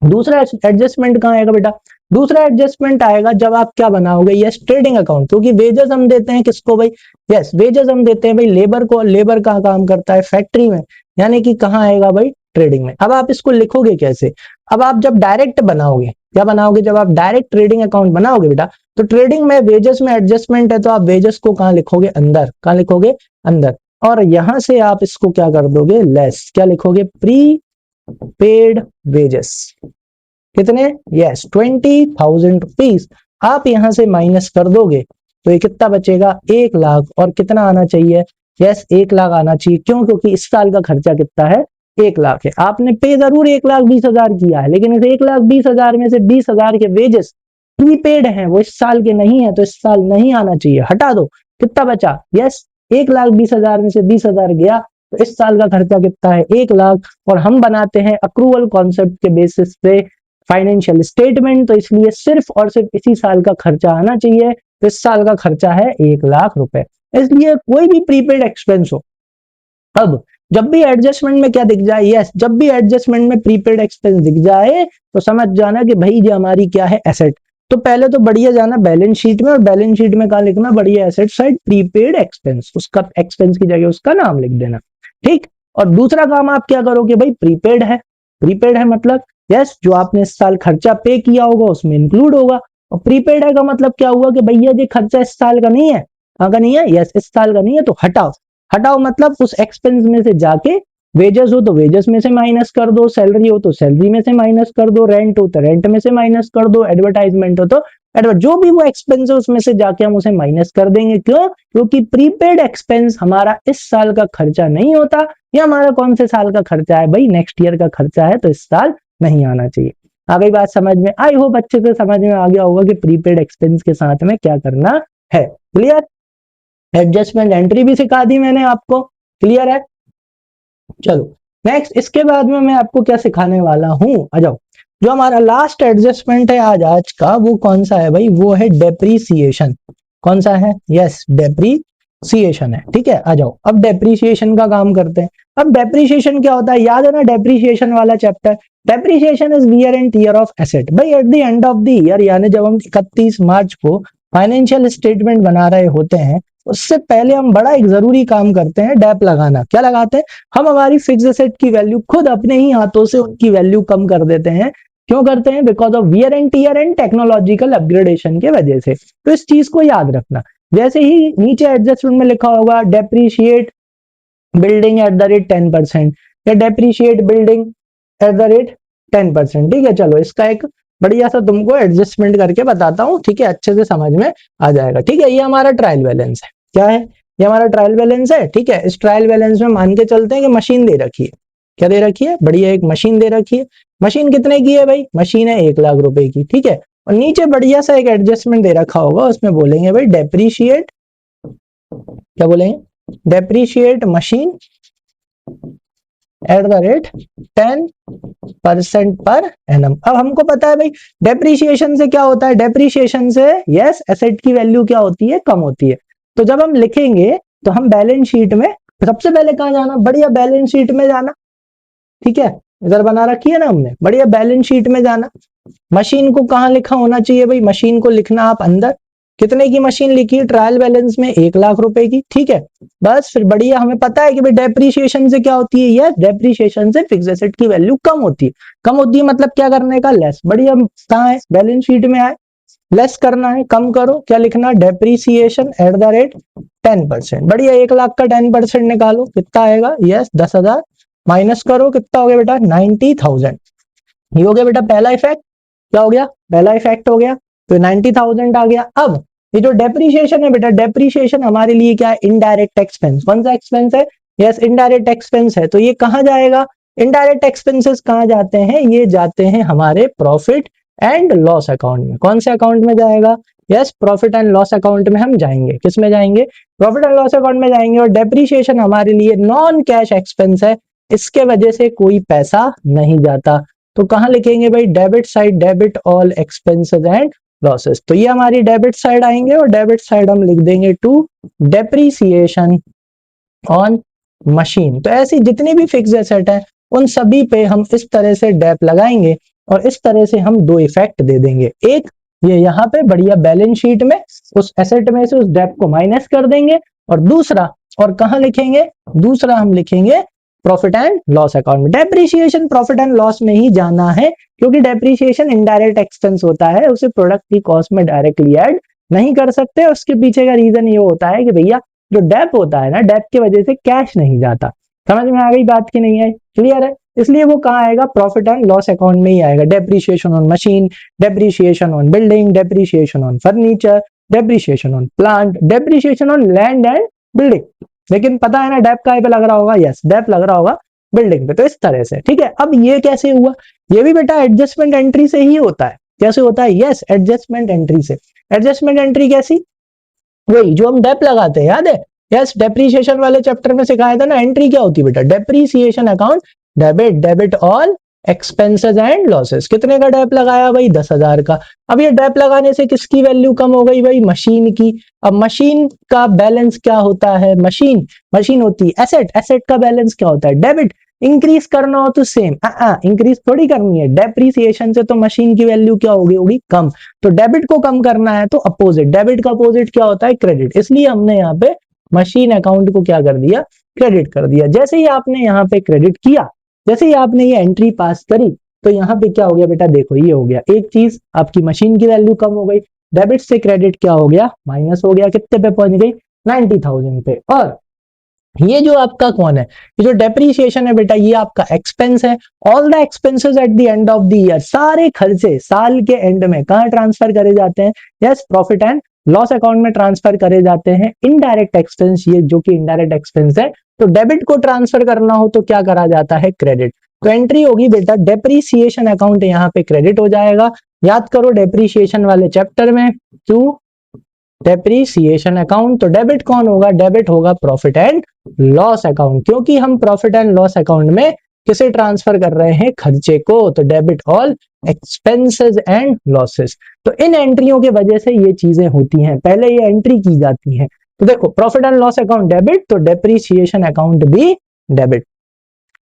दूसरा एडजस्टमेंट कहाँ आएगा बेटा? दूसरा एडजस्टमेंट आएगा जब आप क्या बनाओगे? Yes trading account. क्योंकि वेजेस हम देते हैं किसको भाई? यस वेजेस हम देते हैं भाई लेबर को। लेबर कहाँ काम करता है? फैक्ट्री में। यानी कि कहाँ आएगा भाई? ट्रेडिंग में। अब आप इसको लिखोगे कैसे? अब आप जब डायरेक्ट बनाओगे, क्या बनाओगे? जब आप डायरेक्ट ट्रेडिंग अकाउंट बनाओगे बेटा तो ट्रेडिंग में वेजेस में एडजस्टमेंट है तो आप वेजेस को कहाँ लिखोगे? अंदर। कहाँ लिखोगे? अंदर। और यहां से आप इसको क्या कर दोगे? लेस। क्या लिखोगे? Prepaid wages. कितने? Yes 20,000 rupees. आप यहां से माइनस कर दोगे तो ये कितना बचेगा? 1,00,000। और कितना आना चाहिए? यस 1,00,000 आना चाहिए। क्यों? क्योंकि इस साल का खर्चा कितना है? 1,00,000 है। आपने पे जरूर 1,20,000 किया है, लेकिन इस 1,20,000 में से 20,000 के वेजेस प्रीपेड हैं, वो इस साल के नहीं है, तो इस साल नहीं आना चाहिए। हटा दो। कितना बचा? यस 1,20,000 में से 20,000 गया तो इस साल का खर्चा कितना है? 1,00,000। और हम बनाते हैं अक्रूवल कॉन्सेप्ट के बेसिस पे फाइनेंशियल स्टेटमेंट, तो इसलिए सिर्फ और सिर्फ इसी साल का खर्चा आना चाहिए। तो इस साल का खर्चा है 1,00,000 रुपए। इसलिए कोई भी प्रीपेड एक्सपेंस हो, अब जब भी एडजस्टमेंट में क्या दिख जाए? यस जब भी एडजस्टमेंट में प्रीपेड एक्सपेंस दिख जाए तो समझ जाना कि भाई ये हमारी क्या है? एसेट। तो पहले तो बढ़िया जाना बैलेंस शीट में, और बैलेंस शीट में कहा लिखना? बढ़िया एसेट साइड प्रीपेड एक्सपेंस, उसका एक्सपेंस की जगह उसका नाम लिख देना। ठीक। और दूसरा काम आप क्या करोगे भाई? प्रीपेड है। प्रीपेड है मतलब यस जो आपने इस साल खर्चा पे किया होगा उसमें इंक्लूड होगा। और प्रीपेड है का मतलब क्या हुआ कि भैया ये खर्चा इस साल का नहीं है। कहाँ का नहीं है? यस इस साल का नहीं है, तो हटाओ। हटाओ मतलब उस एक्सपेंस में से जाके वेजेस हो तो वेजेस में से माइनस कर दो, सैलरी हो तो सैलरी में से माइनस कर दो, रेंट हो तो रेंट में से माइनस कर दो, एडवर्टाइजमेंट हो तो जो भी वो एक्सपेंस है उसमें से जाके हम उसे माइनस कर देंगे। क्यों? क्योंकि प्रीपेड एक्सपेंस हमारा इस साल का खर्चा नहीं होता। ये हमारा कौन से साल का खर्चा है भाई? नेक्स्ट ईयर का खर्चा है, तो इस साल नहीं आना चाहिए। आ गई बात समझ में? आई होप अच्छे से समझ में आ गया होगा कि प्रीपेड एक्सपेंस के साथ में क्या करना है। क्लियर? एडजस्टमेंट एंट्री भी सिखा दी मैंने आपको। क्लियर है? चलो नेक्स्ट, इसके बाद में मैं आपको क्या सिखाने वाला हूं, आ जाओ। जो हमारा लास्ट एडजस्टमेंट है आज का, वो कौन सा है भाई? वो है डेप्रीसिएशन। कौन सा है? यस, डेप्रीसिएशन है। ठीक है, आ जाओ अब डेप्रीसिएशन का काम करते हैं। अब डेप्रीसिएशन क्या होता है? याद है ना डेप्रीसिएशन वाला चैप्टर? Depreciation is wear and tear of asset. भाई at the end of the year, यानी जब हम 31 मार्च को फाइनेंशियल स्टेटमेंट बना रहे होते हैं, उससे पहले हम बड़ा एक जरूरी काम करते हैं, डेप लगाना। क्या लगाते हैं? हम हमारी फिक्स एसेट की वैल्यू खुद अपने ही हाथों से उनकी वैल्यू कम कर देते हैं। क्यों करते हैं? Because of wear and tier and technological upgradation के वजह से। तो इस चीज को याद रखना। जैसे ही नीचे एडजस्टमेंट में लिखा होगा depreciate building at the rate 10% या depreciate building at the rate 10%। ठीक है, चलो इसका एक बढ़िया सा तुमको एडजस्टमेंट करके बताता हूँ। ठीक है, अच्छे से समझ में आ जाएगा। ठीक है, ये हमारा ट्रायल बैलेंस है। क्या है? ये हमारा ट्रायल बैलेंस है। ठीक है, इस ट्रायल बैलेंस में मान के चलते हैं कि मशीन दे रखी है। क्या दे रखी है? बढ़िया एक मशीन दे रखी है। मशीन कितने की है भाई? मशीन है 1 लाख रुपए की। ठीक है, और नीचे बढ़िया सा एक एडजस्टमेंट दे रखा होगा, उसमें बोलेंगे भाई डेप्रीशिएट, क्या बोलेंगे? Depreciate machine at the rate 10% per annum. अब हमको पता है भाई डेप्रीशिएशन से क्या होता है? डेप्रीशिएशन से यस एसेट की वैल्यू क्या होती है? कम होती है। तो जब हम लिखेंगे तो हम बैलेंस शीट में सबसे पहले कहां जाना? बढ़िया बैलेंस शीट में जाना। ठीक है, इधर बना रखी है ना हमने, बढ़िया बैलेंस शीट में जाना। मशीन को कहां लिखा होना चाहिए भाई? मशीन को लिखना आप अंदर। कितने की मशीन लिखी है ट्रायल बैलेंस में? 1 लाख रुपए की। ठीक है, बस फिर बढ़िया हमें पता है कि भाई डेप्रीशिएशन से क्या होती है? यस, डेप्रीशिएशन से फिक्स एसेट की वैल्यू कम होती है। कम होती है मतलब क्या करने का? लेस। बढ़िया कहाँ है? बैलेंस शीट में आए, लेस करना है, कम करो। क्या लिखना? Depreciation at the rate 10%। बढ़िया 1 लाख का 10% निकालो, कितना आएगा? यस 10,000। माइनस करो, कितना हो गया बेटा? 90,000। ये हो गया बेटा पहला इफेक्ट। क्या हो गया? पहला इफेक्ट हो गया, तो 90,000 आ गया। अब ये जो डेप्रीशिएशन है बेटा, डेप्रीशिएशन हमारे लिए क्या है? Indirect expense. कौन सा एक्सपेंस है? यस, इनडायरेक्ट एक्सपेंस है। तो ये कहां जाएगा? इनडायरेक्ट एक्सपेंसेस कहां जाते हैं? ये जाते हैं हमारे प्रॉफिट एंड लॉस अकाउंट में। कौन से अकाउंट में जाएगा? Yes, profit and loss account में हम जाएंगे। किस में जाएंगे? प्रॉफिट एंड लॉस अकाउंट में जाएंगे। और डेप्रीशिएशन हमारे लिए नॉन कैश एक्सपेंस है, इसके वजह से कोई पैसा नहीं जाता। तो कहां लिखेंगे भाई? Debit side, debit all expenses and losses. तो ये हमारी डेबिट साइड आएंगे, और डेबिट साइड हम लिख देंगे टू डेप्रीसिएशन ऑन मशीन। तो ऐसी जितनी भी फिक्स एसेट है उन सभी पे हम इस तरह से डेप लगाएंगे, और इस तरह से हम दो इफेक्ट दे देंगे। एक ये यहाँ पे बढ़िया बैलेंस शीट में उस एसेट में से उस डेप को माइनस कर देंगे, और दूसरा, और कहां लिखेंगे? दूसरा हम लिखेंगे प्रॉफिट एंड लॉस अकाउंट में। डेप्रीशिएशन प्रॉफिट एंड लॉस में ही जाना है, क्योंकि डेप्रीशिएशन इनडायरेक्ट एक्सपेंस होता है, उसे प्रोडक्ट की कॉस्ट में डायरेक्टली ऐड नहीं कर सकते। उसके पीछे का रीजन ये होता है कि भैया जो डेप होता है ना, डेप की वजह से कैश नहीं जाता। समझ में आ गई बात की नहीं है? क्लियर है? इसलिए वो कहाँ आएगा? प्रॉफिट एंड लॉस अकाउंट में ही आएगा। Depreciation on machine, depreciation on building, depreciation on furniture, depreciation on plant, depreciation on land and building. लेकिन पता है ना डेप काय पे लग रहा होगा? यस, डेप लग रहा होगा बिल्डिंग पे। तो इस तरह से। ठीक है, अब ये कैसे हुआ? ये भी बेटा एडजस्टमेंट एंट्री से ही होता है। कैसे होता है? यस, एडजस्टमेंट एंट्री से। एडजस्टमेंट एंट्री कैसी? वही जो हम डेप लगाते हैं, याद है? यस, डेप्रीशिएशन वाले चैप्टर में सिखाया था ना। एंट्री क्या होती है बेटा? Depreciation account, debit, debit all expenses and losses. कितने का डेप लगाया भाई? 10,000 का। अब ये डेप लगाने से किसकी वैल्यू कम हो गई भाई? मशीन की। अब मशीन का बैलेंस क्या होता है? मशीन होती है एसेट। एसेट का बैलेंस क्या होता है? डेबिट। इंक्रीज करना हो तो सेम, इंक्रीज थोड़ी करनी है। डेप्रीसिएशन से तो मशीन की वैल्यू क्या होगी कम। तो डेबिट को कम करना है तो अपोजिट। डेबिट का अपोजिट क्या होता है? क्रेडिट। इसलिए हमने यहाँ पे मशीन अकाउंट को क्या कर दिया? क्रेडिट कर दिया। जैसे ही आपने यहाँ पे क्रेडिट किया, जैसे ही आपने ये एंट्री पास करी, तो यहाँ पे क्या हो गया बेटा? देखो ये हो गया एक चीज, आपकी मशीन की वैल्यू कम हो गई। डेबिट से क्रेडिट क्या हो गया? माइनस हो गया। कितने पे पहुंच गई? 90,000 पे। और ये जो आपका कौन है, ये जो डेप्रीसिएशन है बेटा, ये आपका एक्सपेंस है। All the expenses eight the end of the year, सारे खर्चे साल के एंड में कहाँ ट्रांसफर करे जाते हैं? Yes, profit and loss account में ट्रांसफर करे जाते हैं। इनडायरेक्ट एक्सपेंस, ये जो कि इनडायरेक्ट एक्सपेंस है, तो डेबिट को ट्रांसफर करना हो तो क्या करा जाता है? क्रेडिट। तो एंट्री होगी बेटा डेप्रीसिएशन अकाउंट, यहाँ पे क्रेडिट हो जाएगा। याद करो डेप्रीसिएशन वाले चैप्टर में, टू डेप्रीसिएशन अकाउंट, तो डेबिट कौन होगा? डेबिट होगा प्रॉफिट एंड लॉस अकाउंट, क्योंकि हम प्रॉफिट एंड लॉस अकाउंट में किसे ट्रांसफर कर रहे हैं? खर्चे को। तो debit all expenses and losses. तो इन एंट्रियों के वजह से ये चीजें होती हैं, पहले ये एंट्री की जाती है। तो देखो profit and loss account debit, तो डेप्रीसिएशन अकाउंट भी डेबिट।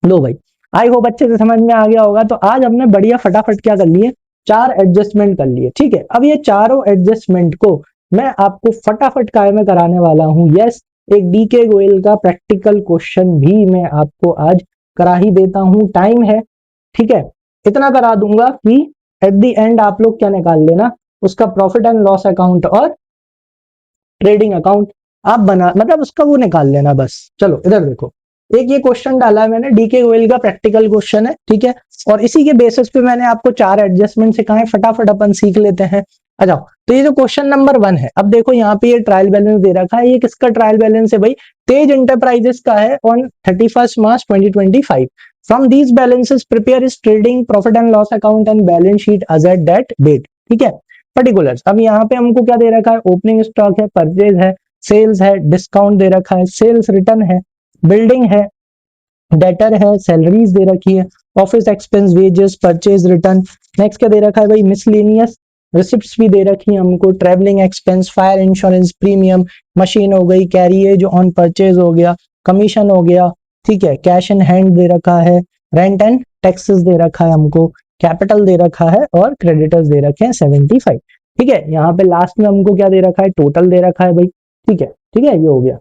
लो भाई, आई होप अच्छे से समझ में आ गया होगा। तो आज हमने बढ़िया फटाफट क्या कर लिए? 4 एडजस्टमेंट कर लिए। ठीक है, अब ये चारों एडजस्टमेंट को मैं आपको फटाफट काय में कराने वाला हूं। यस, एक डीके गोयल का प्रैक्टिकल क्वेश्चन भी मैं आपको आज करा ही देता हूं, टाइम है। ठीक है, इतना करा दूंगा कि एट द एंड आप लोग क्या निकाल लेना? उसका प्रॉफिट एंड लॉस अकाउंट और ट्रेडिंग अकाउंट आप बना, मतलब उसका वो निकाल लेना बस। चलो इधर देखो, एक ये क्वेश्चन डाला है मैंने, डीके गोयल का प्रैक्टिकल क्वेश्चन है। ठीक है, और इसी के बेसिस पे मैंने आपको 4 एडजस्टमेंट सिखाए, फटाफट अपन सीख लेते हैं। आ जाओ, तो ये जो क्वेश्चन नंबर 1 है, अब देखो यहाँ पे ये ट्रायल बैलेंस दे रखा है। ये किसका ट्रायल बैलेंस है भाई? तेज इंटरप्राइजेस का है on 31 March 2025। From these balances prepare is trading profit and loss account and balance sheet as at that date. ठीक है, पर्टिकुलर्स। अब यहाँ पे हमको क्या दे रखा है? ओपनिंग स्टॉक है, परचेज है, सेल्स है, डिस्काउंट दे रखा है, सेल्स रिटर्न है, बिल्डिंग है, डेटर है, सैलरीज दे रखी है, office expense, wages, purchase return. Next क्या दे रखा है भाई? मिसलेनियस रिसिप्ट्स भी दे रखी है हमको, travelling expense, fire insurance premium, machine हो गई, कैरिएज ऑन परचेज हो गया, कमीशन हो गया। ठीक है, कैश इन हैंड दे रखा है, रेंट एंड टैक्सेस दे रखा है हमको, कैपिटल दे रखा है और क्रेडिटर्स दे रखे हैं 75। ठीक है, यहाँ पे लास्ट में हमको क्या दे रखा है? टोटल दे रखा है भाई। ठीक है, ठीक है, ये हो गया।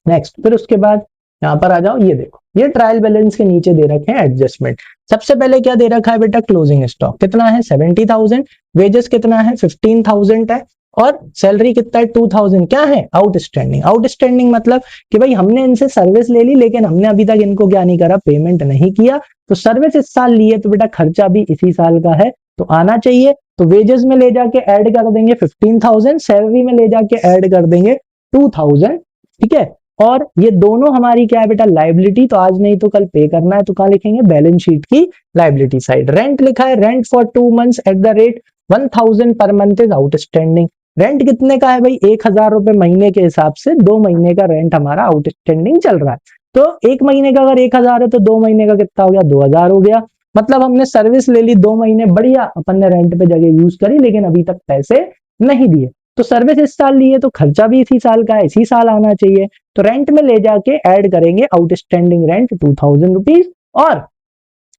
नेक्स्ट, फिर उसके बाद यहाँ पर आ जाओ, ये देखो ये ट्रायल बैलेंस के नीचे दे रखे हैं एडजस्टमेंट। सबसे पहले क्या दे रखा है बेटा? क्लोजिंग स्टॉक कितना है? 70,000। वेजेस कितना है? 15,000 है। और सैलरी कितना है? 2,000। क्या है? आउटस्टैंडिंग। आउटस्टैंडिंग मतलब कि भाई हमने इनसे सर्विस ले ली, लेकिन हमने अभी तक इनको क्या नहीं करा? पेमेंट नहीं किया। तो सर्विस इस साल ली है, तो बेटा खर्चा भी इसी साल का है, तो आना चाहिए। तो वेजेस में ले जाके ऐड कर देंगे 15,000, सैलरी में ले जाके ऐड कर देंगे 2,000। ठीक है, और ये दोनों हमारी क्या है बेटा? लाइबिलिटी। तो आज नहीं तो कल पे करना है, तो कहां लिखेंगे? बैलेंस शीट की लाइबिलिटी साइड। रेंट लिखा है, rent for 2 months at the rate 1,000 per month is outstanding. Rent कितने का है भाई? 1,000 रुपए महीने के हिसाब से 2 महीने का रेंट हमारा आउटस्टैंडिंग चल रहा है। तो 1 महीने का अगर 1,000 है तो 2 महीने का कितना हो गया? 2,000 हो गया। मतलब हमने सर्विस ले ली 2 महीने, बढ़िया अपन ने रेंट पे जगह यूज करी, लेकिन अभी तक पैसे नहीं दिए। तो सर्विस इस साल ली है, तो खर्चा भी इसी साल का है, इसी साल आना चाहिए। तो रेंट में ले जाके ऐड करेंगे आउटस्टैंडिंग रेंट 2,000 रुपीज, और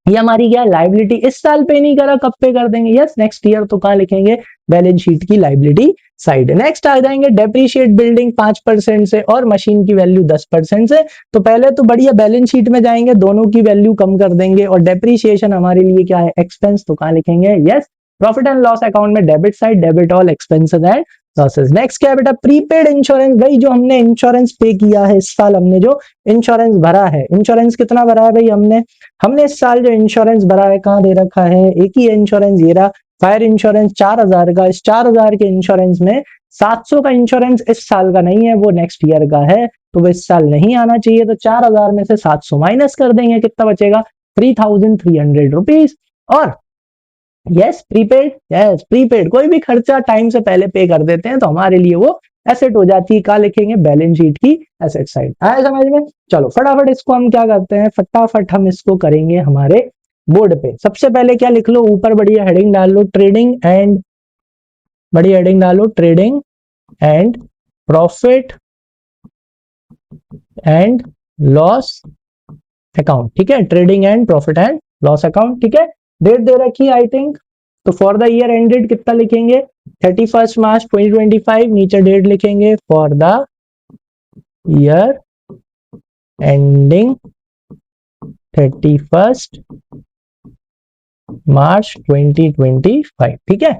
ये हमारी क्या? लाइबिलिटी। इस साल पे नहीं करा, कब पे कर देंगे? Yes, next year. तो कहां लिखेंगे? बैलेंस शीट की लाइबिलिटी साइड। नेक्स्ट आ जाएंगे डेप्रीशिएट बिल्डिंग 5% से और मशीन की वैल्यू 10% से। तो पहले तो बढ़िया बैलेंस शीट में जाएंगे, दोनों की वैल्यू कम कर देंगे, और डेप्रीशिएशन हमारे लिए क्या है? एक्सपेंस। तो कहां लिखेंगे? Yes, profit and loss account में debit side, debit all expenses and losses. Next क्या है बेटा? Prepaid insurance. भाई जो हमने इंश्योरेंस पे किया है इस साल, हमने जो इंश्योरेंस भरा है, इंश्योरेंस कितना भरा है भाई? हमने इस साल जो इंश्योरेंस भरा है, कहां दे रखा है? एक ही इंश्योरेंस, ये रहा, फायर इंश्योरेंस 4,000 का। इस 4,000 के इंश्योरेंस में 700 का इंश्योरेंस इस साल का नहीं है, वो नेक्स्ट ईयर का है, तो वो इस साल नहीं आना चाहिए। तो 4,000 में से 700 माइनस कर देंगे, कितना बचेगा? 3,300 रुपीज। और यस प्रीपेड, यस प्रीपेड, कोई भी खर्चा टाइम से पहले पे कर देते हैं तो हमारे लिए वो एसेट हो जाती है। कहा लिखेंगे? बैलेंस शीट की एसेट साइड। आया समझ में? चलो फटाफट इसको हम क्या करते हैं? फटाफट हम इसको करेंगे हमारे बोर्ड पे। सबसे पहले क्या लिख लो? ऊपर बढ़िया हेडिंग डाल लो, ट्रेडिंग एंड, बढ़िया हेडिंग डालो, trading and profit and loss account. ठीक है, trading and profit and loss account. ठीक है, डेट दे रखी है आई थिंक, तो फॉर द ईयर एंडेड कितना लिखेंगे? 31 मार्च 2025। नीचे डेट लिखेंगे for the year ending 31 March 2025। ठीक है,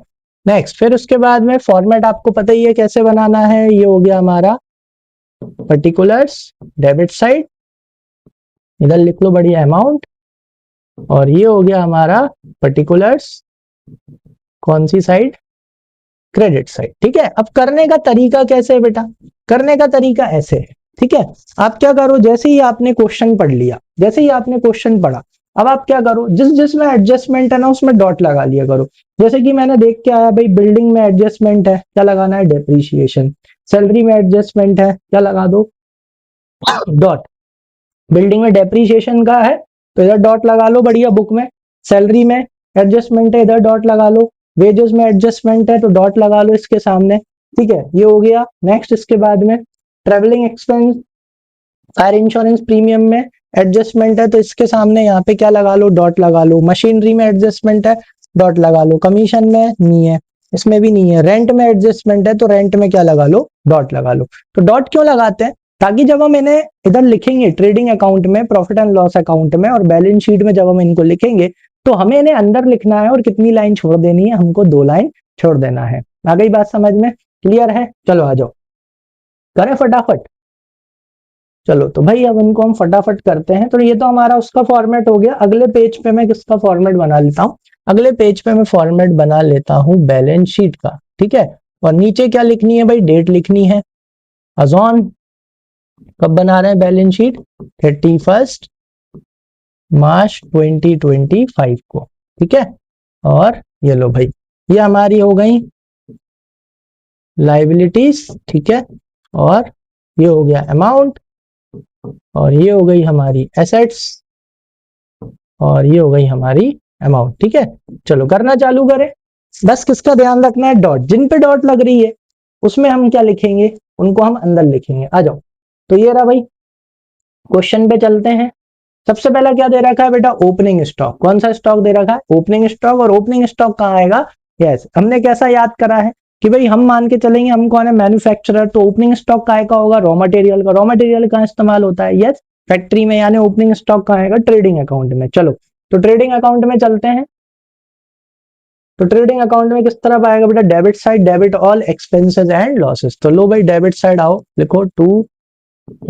नेक्स्ट, फिर उसके बाद में फॉर्मेट आपको पता ही है कैसे बनाना है। ये हो गया हमारा पर्टिकुलर्स डेबिट साइड, इधर लिख लो बढ़िया अमाउंट, और ये हो गया हमारा पर्टिकुलर्स कौन सी साइड, क्रेडिट साइड। ठीक है, अब करने का तरीका कैसे है बेटा, करने का तरीका ऐसे है। ठीक है, आप क्या करो, जैसे ही आपने क्वेश्चन पढ़ लिया, जैसे ही आपने क्वेश्चन पढ़ा, अब आप क्या करो, जिसमें एडजस्टमेंट है ना उसमें डॉट लगा लिया करो। जैसे कि मैंने देख के आया भाई, बिल्डिंग में एडजस्टमेंट है, क्या लगाना है, डेप्रीशिएशन। सैलरी में एडजस्टमेंट है, क्या लगा दो, डॉट। बिल्डिंग में डेप्रीशिएशन का है तो इधर डॉट लगा लो बढ़िया बुक में। सैलरी में एडजस्टमेंट है, इधर डॉट लगा लो। वेजेस में एडजस्टमेंट है तो डॉट लगा लो इसके सामने। ठीक है, ये हो गया। नेक्स्ट इसके बाद में travelling expense, fire insurance premium में एडजस्टमेंट है तो इसके सामने यहाँ पे क्या लगा लो, डॉट लगा लो। मशीनरी में एडजस्टमेंट है, डॉट लगा लो। कमीशन में नहीं है, इसमें भी नहीं है। रेंट में एडजस्टमेंट है तो रेंट में क्या लगा लो, डॉट लगा लो। तो डॉट क्यों लगाते हैं, ताकि जब हम इन्हें इधर लिखेंगे ट्रेडिंग अकाउंट में, प्रॉफिट एंड लॉस अकाउंट में और बैलेंस शीट में जब हम इनको लिखेंगे तो हमें इन्हें अंदर लिखना है और कितनी लाइन छोड़ देनी है, हमको 2 लाइन छोड़ देना है। आ गई बात समझ में, क्लियर है? चलो आ जाओ, करें फटाफट। चलो तो भाई अब इनको हम फटाफट करते हैं। तो ये तो हमारा उसका फॉर्मेट हो गया। अगले पेज पे मैं किसका फॉर्मेट बना लेता हूँ, अगले पेज पे मैं फॉर्मेट बना लेता हूँ बैलेंस शीट का। ठीक है, और नीचे क्या लिखनी है भाई, डेट लिखनी है। अजॉन कब बना रहे हैं बैलेंस शीट, 31 मार्च 2025 को। ठीक है, और ये लो भाई, ये हमारी हो गई लाइबिलिटीज। ठीक है, और ये हो गया अमाउंट, और ये हो गई हमारी एसेट्स, और ये हो गई हमारी अमाउंट। ठीक है, चलो करना चालू करें। बस किसका ध्यान रखना है, डॉट। जिन पे डॉट लग रही है उसमें हम क्या लिखेंगे, उनको हम अंदर लिखेंगे। आ जाओ, तो ये रहा भाई, क्वेश्चन पे चलते हैं। सबसे पहला क्या दे रखा है बेटा, ओपनिंग स्टॉक। कौन सा स्टॉक दे रखा है, ओपनिंग स्टॉक। और ओपनिंग स्टॉक कहाँ आएगा, यस, हमने कैसा याद करा है कि भाई हम मान के चलेंगे हम कौन है, मैन्युफैक्चरर, तो ओपनिंग स्टॉक काय का होगा, रॉ मटेरियल का। रॉ मटेरियल कहाँ इस्तेमाल होता है, यस, फैक्ट्री में। यानी ओपनिंग स्टॉक कहाँ आएगा, ट्रेडिंग अकाउंट में। चलो तो ट्रेडिंग अकाउंट में चलते हैं। तो ट्रेडिंग अकाउंट में किस तरफ आएगा बेटा, debit side, debit all expenses and losses. तो लो भाई डेबिट साइड आओ, लिखो टू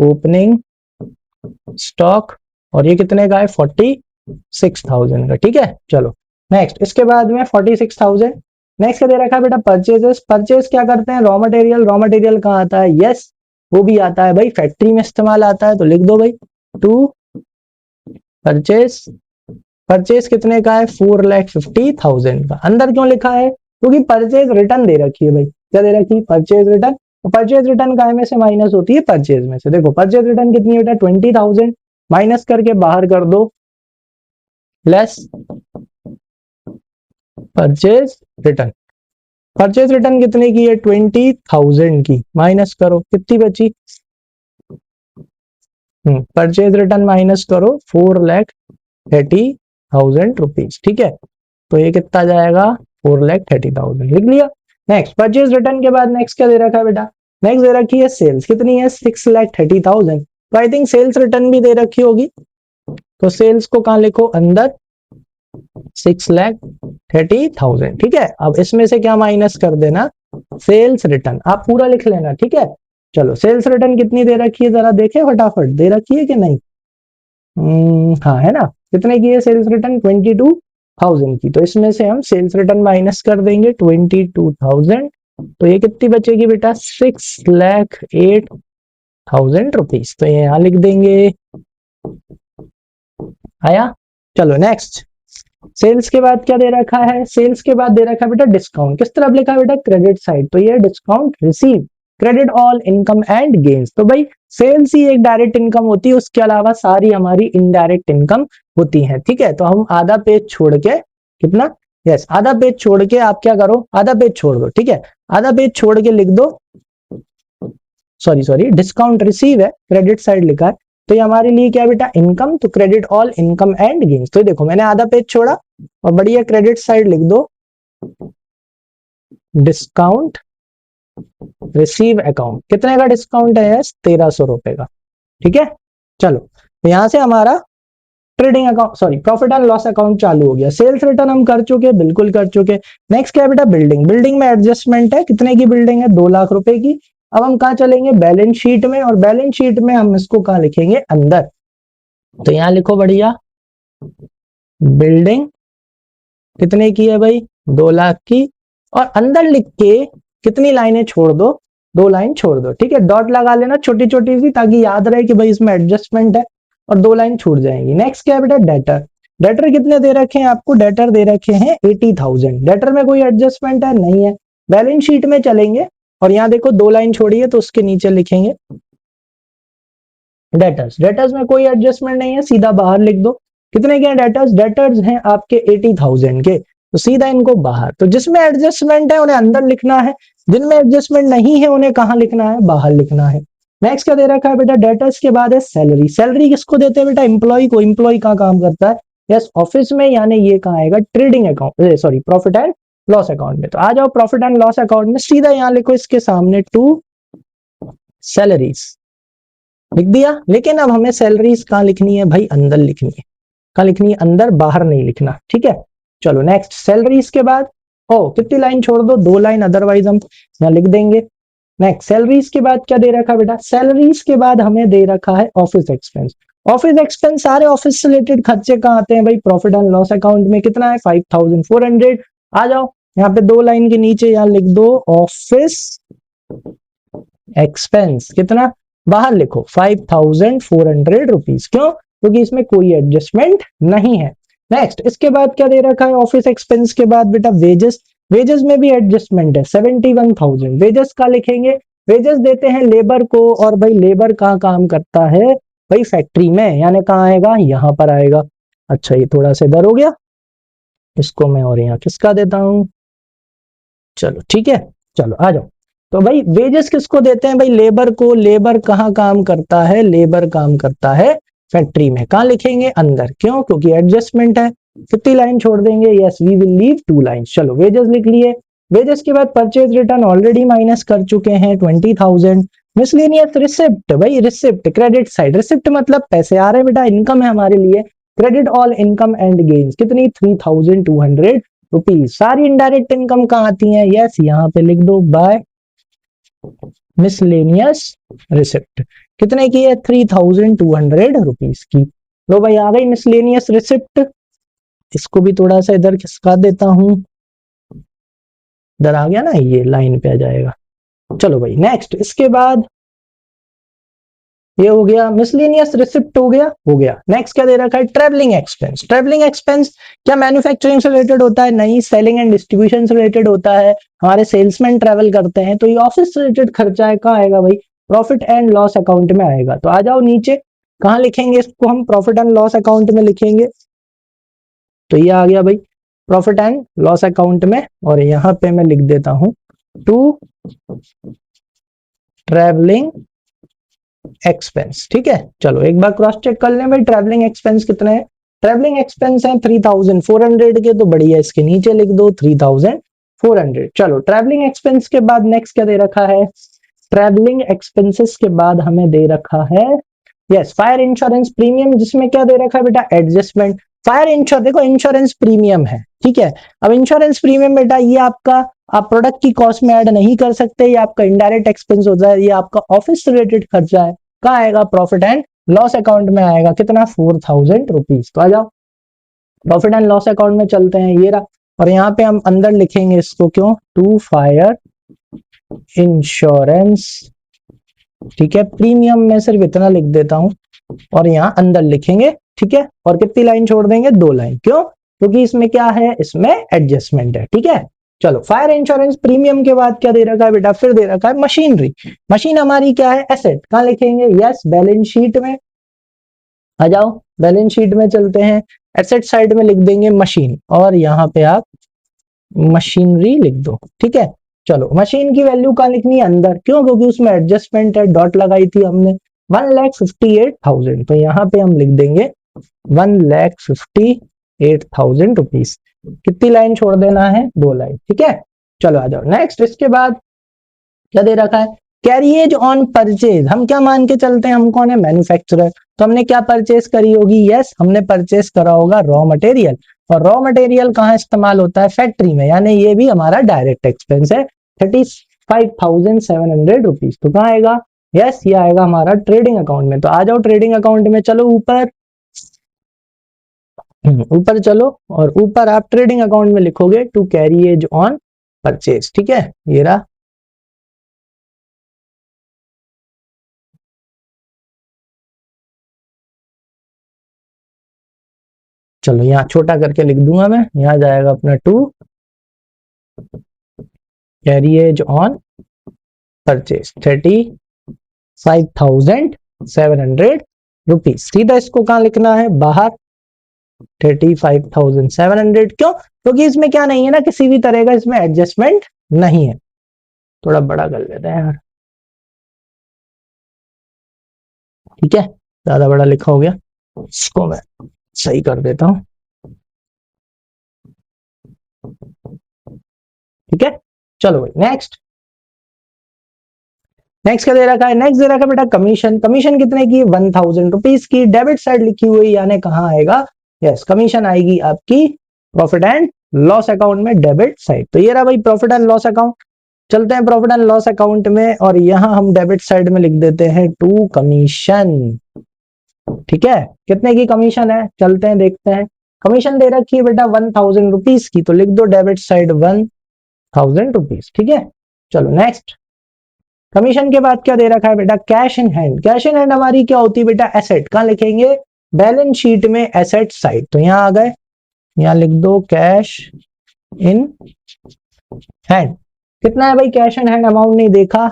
ओपनिंग स्टॉक, और ये कितने का है, 46,000 का। ठीक है, चलो नेक्स्ट इसके बाद में 46,000। नेक्स्ट क्या दे रखा है बेटा, परचेजेस। परचेज क्या करते हैं, रॉ मटेरियल। रॉ मटेरियल कहाँ आता है, यस, वो भी आता है भाई, फैक्ट्री में इस्तेमाल आता है। तो लिख दो भाई टू परचेज। परचेज कितने का है, 4,50,000 का। अंदर क्यों लिखा है, क्योंकि परचेज रिटर्न दे रखी है भाई। क्या दे रखी है, परचेज रिटर्न। परचेज रिटर्न काय में से माइनस होती है, परचेज में से। देखो परचेज रिटर्न कितनी बेटा, 20,000, माइनस करके बाहर कर दो, less purchase return. Purchase return कितने की है, 20,000 की, माइनस करो कितनी बची, परचेज रिटर्न माइनस करो 4,30,000 रुपीज। ठीक है, तो ये कितना जाएगा, 4,30,000, लिख लिया। नेक्स्ट परचेज रिटर्न के बाद नेक्स्ट क्या दे रखा है बेटा, नेक्स्ट दे रखी है सेल्स। कितनी है, 6,30,000। तो आई थिंक सेल्स रिटर्न भी दे रखी होगी, तो सेल्स को कहां लिखो, अंदर 6,30,000। ठीक है, अब इसमें से क्या माइनस कर देना, सेल्स रिटर्न। आप पूरा लिख लेना। ठीक है, चलो सेल्स रिटर्न कितनी दे रखी है, जरा देखें फटाफट, दे रखी है कि नहीं, हाँ है ना। कितने की है सेल्स रिटर्न, 22,000 की। तो इसमें से हम सेल्स रिटर्न माइनस कर देंगे 22,000। तो ये कितनी बचेगी बेटा, 6,08,000 रुपीज। तो ये यहां लिख देंगे, आया। चलो नेक्स्ट, सेल्स के बाद क्या दे रखा है, सेल्स के बाद दे रखा है बेटा डिस्काउंट। किस तरफ लिखा है बेटा, क्रेडिट साइड। तो ये discount receive, credit all income and gains. तो भाई सेल्स ही एक डायरेक्ट इनकम होती है, उसके अलावा सारी हमारी इनडायरेक्ट इनकम होती है। ठीक है, तो हम आधा पेज छोड़ के, कितना, यस, आधा पेज छोड़ के आप क्या करो, आधा पेज छोड़ दो। ठीक है, आधा पेज छोड़ के लिख दो, सॉरी डिस्काउंट रिसीव है, क्रेडिट साइड लिखा है। तो ये हमारे लिए क्या बेटा, इनकम। तो credit all income and gains. तो देखो मैंने आधा पेज छोड़ा और बढ़िया क्रेडिट साइड लिख दो, डिस्काउंट रिसीव अकाउंट। कितने का डिस्काउंट है, 1,300 रुपए का। ठीक है, चलो तो यहां से हमारा trading account, sorry profit and loss account चालू हो गया। सेल्स रिटर्न हम कर चुके, बिल्कुल कर चुके। नेक्स्ट क्या है बेटा, बिल्डिंग। बिल्डिंग में एडजस्टमेंट है, कितने की बिल्डिंग है, 2 लाख रुपए की। अब हम कहाँ चलेंगे, बैलेंस शीट में, और बैलेंस शीट में हम इसको कहाँ लिखेंगे, अंदर। तो यहां लिखो बढ़िया, बिल्डिंग कितने की है भाई, 2 लाख की, और अंदर लिख के कितनी लाइनें छोड़ दो, 2 लाइन छोड़ दो, ठीक है। डॉट लगा लेना छोटी छोटी सी, ताकि याद रहे कि भाई इसमें एडजस्टमेंट है, और 2 लाइन छूट जाएंगी। नेक्स्ट क्या है बेटा, डेटर। डेटर कितने दे रखे हैं आपको, डेटर दे रखे हैं 80,000। डेटर में कोई एडजस्टमेंट है, नहीं है। बैलेंस शीट में चलेंगे, और यहाँ देखो 2 लाइन छोड़ी है, तो उसके नीचे लिखेंगे डेटर्स। डेटर्स में कोई एडजस्टमेंट नहीं है, सीधा बाहर लिख दो। कितने के डेटर्स, डेटर्स हैं आपके 80,000 के, तो सीधा इनको बाहर। तो जिसमें एडजस्टमेंट है उन्हें अंदर लिखना है, जिनमें एडजस्टमेंट नहीं है उन्हें कहाँ लिखना है, बाहर लिखना है। नेक्स्ट क्या दे रखा है बेटा, डेटर्स के बाद है सैलरी। सैलरी किसको देते हैं बेटा, एम्प्लॉय को। एम्प्लॉय कहाँ काम करता है, यस ऑफिस में, यानी ये कहाँ आएगा, trading account, sorry profit and loss account में। तो आ जाओ प्रॉफिट एंड लॉस अकाउंट में, सीधा यहाँ लिखो इसके सामने टू सैलरीज, लिख दिया। लेकिन अब हमें सैलरीज कहाँ लिखनी है भाई, अंदर लिखनी है। कहाँ लिखनी है, अंदर, बाहर नहीं लिखना, ठीक है। चलो नेक्स्ट, सैलरीज के बाद कितनी लाइन छोड़ दो, 2 लाइन, अदरवाइज हम यहाँ लिख देंगे। नेक्स्ट, सैलरीज के बाद क्या दे रखा है बेटा, सैलरीज के बाद हमें दे रखा है ऑफिस एक्सपेंस। ऑफिस एक्सपेंस, सारे ऑफिस से रिलेटेड खर्चे कहाँ आते हैं भाई, प्रॉफिट एंड लॉस अकाउंट में। कितना है, 5,400। आ जाओ यहाँ पे 2 लाइन के नीचे यहाँ लिख दो ऑफिस एक्सपेंस, कितना, बाहर लिखो 5,400 रुपीज। क्यों, क्योंकि इसमें कोई एडजस्टमेंट नहीं है। नेक्स्ट, इसके बाद क्या दे रखा है, ऑफिस एक्सपेंस के बाद बेटा वेजेस। वेजेस में भी एडजस्टमेंट है, 71,000। वेजेस का लिखेंगे, वेजेस देते हैं लेबर को, और भाई लेबर कहाँ काम करता है भाई, फैक्ट्री में, यानी कहाँ आएगा, यहाँ पर आएगा। अच्छा ये थोड़ा सा इधर हो गया, इसको मैं और यहाँ किसका देता हूं, चलो ठीक है। चलो आ जाओ, तो भाई वेजेस किसको देते हैं भाई, लेबर को। लेबर कहाँ काम करता है, लेबर काम करता है फैक्ट्री में। कहाँ लिखेंगे, अंदर। क्यों, क्योंकि एडजस्टमेंट है। कितनी लाइन छोड़ देंगे, yes we will leave 2 lines. चलो वेजेस लिख लिए। वेजेस के बाद परचेज रिटर्न ऑलरेडी माइनस कर चुके हैं 20,000। मिसलेनियस रिसिप्ट, भाई रिसिप्ट क्रेडिट साइड, रिसिप्ट मतलब पैसे आ रहे हैं बेटा, इनकम है हमारे लिए। Credit all income and gains, कितनी, 3,200 रुपीज। सारी इनडायरेक्ट इनकम कहाँ आती है, यस यहाँ पे लिख दो बाय मिसलेनियस रिसिप्ट। कितने की है, 3,200 रुपीज की। लो भाई आ गई मिसलेनियस रिसिप्ट। इसको भी थोड़ा सा इधर खिसका देता हूं, इधर आ गया ना, ये लाइन पे आ जाएगा। चलो भाई नेक्स्ट, इसके बाद ये हो गया मिसलेनियस रिसिप्ट, हो गया। नेक्स्ट क्या दे रखा है, ट्रैवलिंग एक्सपेंस। ट्रैवलिंग एक्सपेंस क्या मैन्युफैक्चरिंग से रिलेटेड होता है, नहीं, सेलिंग एंड डिस्ट्रीब्यूशन से रिलेटेड होता है। हमारे सेल्समैन ट्रैवल करते हैं, तो ये ऑफिस से रिलेटेड खर्चा है। कहाँ आएगा भाई, प्रॉफिट एंड लॉस अकाउंट में आएगा। तो आ जाओ नीचे, कहाँ लिखेंगे इसको, हम प्रॉफिट एंड लॉस अकाउंट में लिखेंगे। तो ये आ गया भाई प्रॉफिट एंड लॉस अकाउंट में, और यहाँ पे मैं लिख देता हूं टू ट्रैवलिंग एक्सपेंस, ठीक है। चलो एक बार क्रॉस चेक कर लें भाई, ट्रैवलिंग एक्सपेंस कितने हैं। ट्रैवलिंग एक्सपेंस है 3,400 के, तो बढ़िया, इसके नीचे लिख दो 3,400। चलो ट्रैवलिंग एक्सपेंस के बाद नेक्स्ट क्या दे रखा है, ट्रैवलिंग एक्सपेंसेस के बाद हमें दे रखा है यस फायर इंश्योरेंस प्रीमियम, जिसमें क्या दे रखा है बेटा, एडजस्टमेंट। फायर इंश्योर, देखो इंश्योरेंस प्रीमियम है, ठीक है। अब इंश्योरेंस प्रीमियम बेटा ये आपका, आप प्रोडक्ट की कॉस्ट में ऐड नहीं कर सकते, ये आपका इनडायरेक्ट एक्सपेंस होता है, ये आपका ऑफिस रिलेटेड खर्चा है। कहाँ आएगा, प्रॉफिट एंड लॉस अकाउंट में आएगा। कितना, 4,000 रुपीज। तो आ जाओ प्रॉफिट एंड लॉस अकाउंट में चलते हैं, ये रहा। और यहाँ पे हम अंदर लिखेंगे इसको, क्यों, टू फायर इंश्योरेंस, ठीक है। प्रीमियम में सिर्फ इतना लिख देता हूं, और यहाँ अंदर लिखेंगे, ठीक है। और कितनी लाइन छोड़ देंगे, 2 लाइन। क्यों, क्योंकि इसमें क्या है, इसमें एडजस्टमेंट है, ठीक है। चलो फायर इंश्योरेंस प्रीमियम के बाद क्या दे रखा है बेटा, फिर दे रखा है मशीनरी। मशीन हमारी क्या है, एसेट। कहाँ लिखेंगे, यस बैलेंस शीट में। आ जाओ बैलेंस शीट में चलते हैं, एसेट साइड में लिख देंगे मशीन, और यहाँ पे आप मशीनरी लिख दो, ठीक है। चलो मशीन की वैल्यू कहाँ लिखनी है, अंदर। क्यों, क्योंकि उसमें एडजस्टमेंट है, डॉट लगाई थी हमने। 1,58,000, तो यहाँ पे हम लिख देंगे 1,58,000 रुपीज। कितनी लाइन छोड़ देना है, 2 लाइन, ठीक है। चलो आ जाओ नेक्स्ट, इसके बाद क्या दे रखा है, कैरिएज ऑन परचेज। हम क्या मान के चलते हैं, हम कौन है, मैन्युफैक्चरर। तो हमने क्या परचेज करी होगी, यस हमने परचेज करा होगा रॉ मटेरियल। और रॉ मटेरियल कहाँ इस्तेमाल होता है, फैक्ट्री में, यानी ये भी हमारा डायरेक्ट एक्सपेंस है। 5,700 रुपीज। तो कहाँ आएगा? यस, ये आएगा हमारा ट्रेडिंग अकाउंट में। तो आ जाओ ट्रेडिंग अकाउंट में, चलो ऊपर ऊपर चलो, और ऊपर आप ट्रेडिंग अकाउंट में लिखोगे to carriage on purchase. ठीक है, ये रहा। चलो यहाँ छोटा करके लिख दूंगा मैं, यहाँ जाएगा अपना to carriage on purchase 35,700 rupees. सीधा इसको कहाँ लिखना है? बाहर 35,700। क्यों? क्योंकि इसमें क्या नहीं है ना, किसी भी तरह का इसमें एडजस्टमेंट नहीं है। थोड़ा बड़ा कर लेते हैं यार, ठीक है, ज्यादा बड़ा लिखा हो गया, इसको मैं सही कर देता हूं। ठीक है, चलो भाई नेक्स्ट। नेक्स्ट क्या दे रखा है? नेक्स्ट दे रखा है बेटा कमीशन। कमीशन कितने की? 1,000 रुपीज की। डेबिट साइड लिखी हुई, यानी कहाँ आएगा? यस, कमीशन आएगी आपकी प्रॉफिट एंड लॉस अकाउंट में, डेबिट साइड। तो ये रहा भाई प्रॉफिट एंड लॉस अकाउंट। चलते हैं प्रॉफिट एंड लॉस अकाउंट में, और यहां हम डेबिट साइड में लिख देते हैं टू कमीशन। ठीक है, कितने की कमीशन है? चलते हैं देखते हैं। कमीशन दे रखी है बेटा 1,000 रुपीज की, तो लिख दो डेबिट साइड 1,000 रुपीज। ठीक है, चलो नेक्स्ट। कमीशन के बाद क्या दे रखा है बेटा? Cash in hand. Cash in hand हमारी क्या होती है बेटा? एसेट। कहां लिखेंगे? बैलेंस शीट में एसेट साइड। तो यहां आ गए, यहां लिख दो कैश इन हैंड। कितना है भाई कैश इन हैंड? अमाउंट नहीं देखा।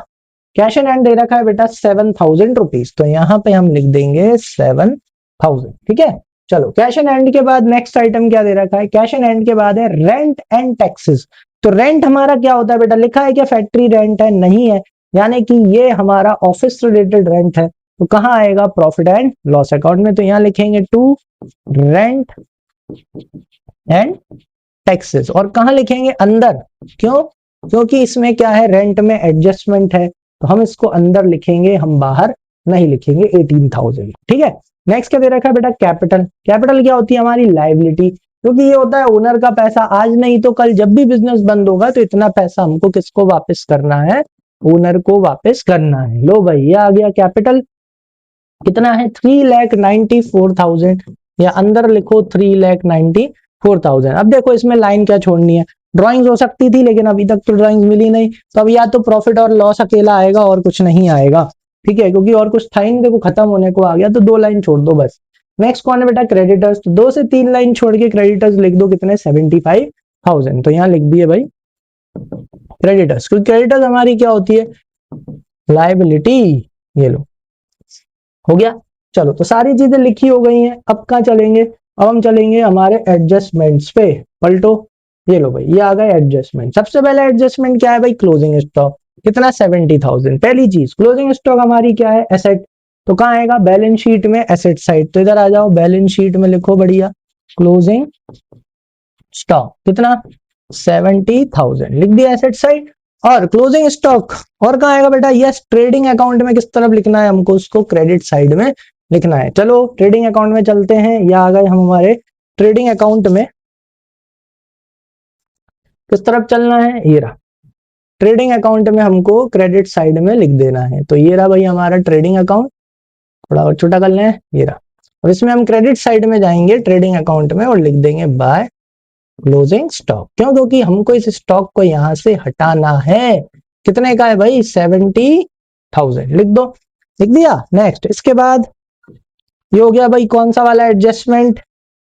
कैश इन हैंड दे रखा है बेटा 7,000 रुपीज। तो यहां पे हम लिख देंगे 7,000। ठीक है, चलो कैश इन हैंड के बाद नेक्स्ट आइटम क्या दे रखा है? कैश इन हैंड के बाद है रेंट एंड टैक्सेस। तो रेंट हमारा क्या होता है बेटा? लिखा है क्या फैक्ट्री रेंट है? नहीं है, यानी कि ये हमारा ऑफिस रिलेटेड रेंट है। तो कहां आएगा? प्रॉफिट एंड लॉस अकाउंट में। तो यहां लिखेंगे टू रेंट एंड टैक्सेस। और कहां लिखेंगे? अंदर। क्यों? क्योंकि इसमें क्या है? रेंट में एडजस्टमेंट है, तो हम इसको अंदर लिखेंगे, हम बाहर नहीं लिखेंगे 18,000। ठीक है, नेक्स्ट क्या दे रखा है बेटा? कैपिटल। कैपिटल क्या होती है? हमारी लाइबिलिटी। क्योंकि ये होता है ओनर का पैसा, आज नहीं तो कल जब भी बिजनेस बंद होगा तो इतना पैसा हमको किसको वापस करना है? ओनर को वापस करना है। लो भाई ये आ गया कैपिटल। कितना है? 3,94,000, या अंदर लिखो 3,94,000। अब देखो इसमें लाइन क्या छोड़नी है? ड्राइंग्स हो सकती थी, लेकिन अभी तक तो ड्राइंग्स मिली नहीं, तो अब या तो प्रॉफिट और लॉस अकेला आएगा और कुछ नहीं आएगा। ठीक है, क्योंकि और कुछ था ही नहीं, देखो खत्म होने को आ गया, तो 2 लाइन छोड़ दो बस। नेक्स्ट कौन है बेटा? क्रेडिटर्स। तो 2 से 3 लाइन छोड़ के क्रेडिटर्स लिख दो। कितने? 75,000। तो यहाँ लिख दिए भाई क्रेडिटर्स, क्योंकि क्रेडिटर्स हमारी क्या होती है? लाइबिलिटी। ये लो, हो गया। चलो तो सारी चीजें लिखी हो गई हैं। अब कहाँ चलेंगे? अब हम चलेंगे हमारे एडजस्टमेंट्स पे। पलटो, ये लो भाई, ये आ गए एडजस्टमेंट। सबसे पहले एडजस्टमेंट क्या है भाई? Closing stock. कितना? 70,000। पहली चीज क्लोजिंग स्टॉक हमारी क्या है? एसेट। तो कहाँ आएगा? बैलेंस शीट में एसेट साइड। तो इधर आ जाओ, बैलेंस शीट में लिखो बढ़िया क्लोजिंग स्टॉक। कितना? 70,000 लिख दिया एसेट साइड। और क्लोजिंग स्टॉक और कहाँ आएगा बेटा? यस, ट्रेडिंग अकाउंट में किस तरफ लिखना है हमको? उसको क्रेडिट साइड में लिखना है। चलो ट्रेडिंग अकाउंट में चलते हैं, या आ गए हम हमारे ट्रेडिंग अकाउंट में। किस तरफ चलना है? ये रहा ट्रेडिंग अकाउंट में, हमको क्रेडिट साइड में लिख देना है। तो ये रहा भाई हमारा ट्रेडिंग अकाउंट। थोड़ा और छोटा कर लें, ये रहा। और इसमें हम क्रेडिट साइड में जाएंगे ट्रेडिंग अकाउंट में, और लिख देंगे बाय क्लोजिंग स्टॉक। क्यों? क्योंकि हमको इस स्टॉक को यहां से हटाना है। कितने का है भाई? 70,000। लिख दो, लिख दिया। नेक्स्ट, इसके बाद ये हो गया भाई कौन सा वाला एडजस्टमेंट?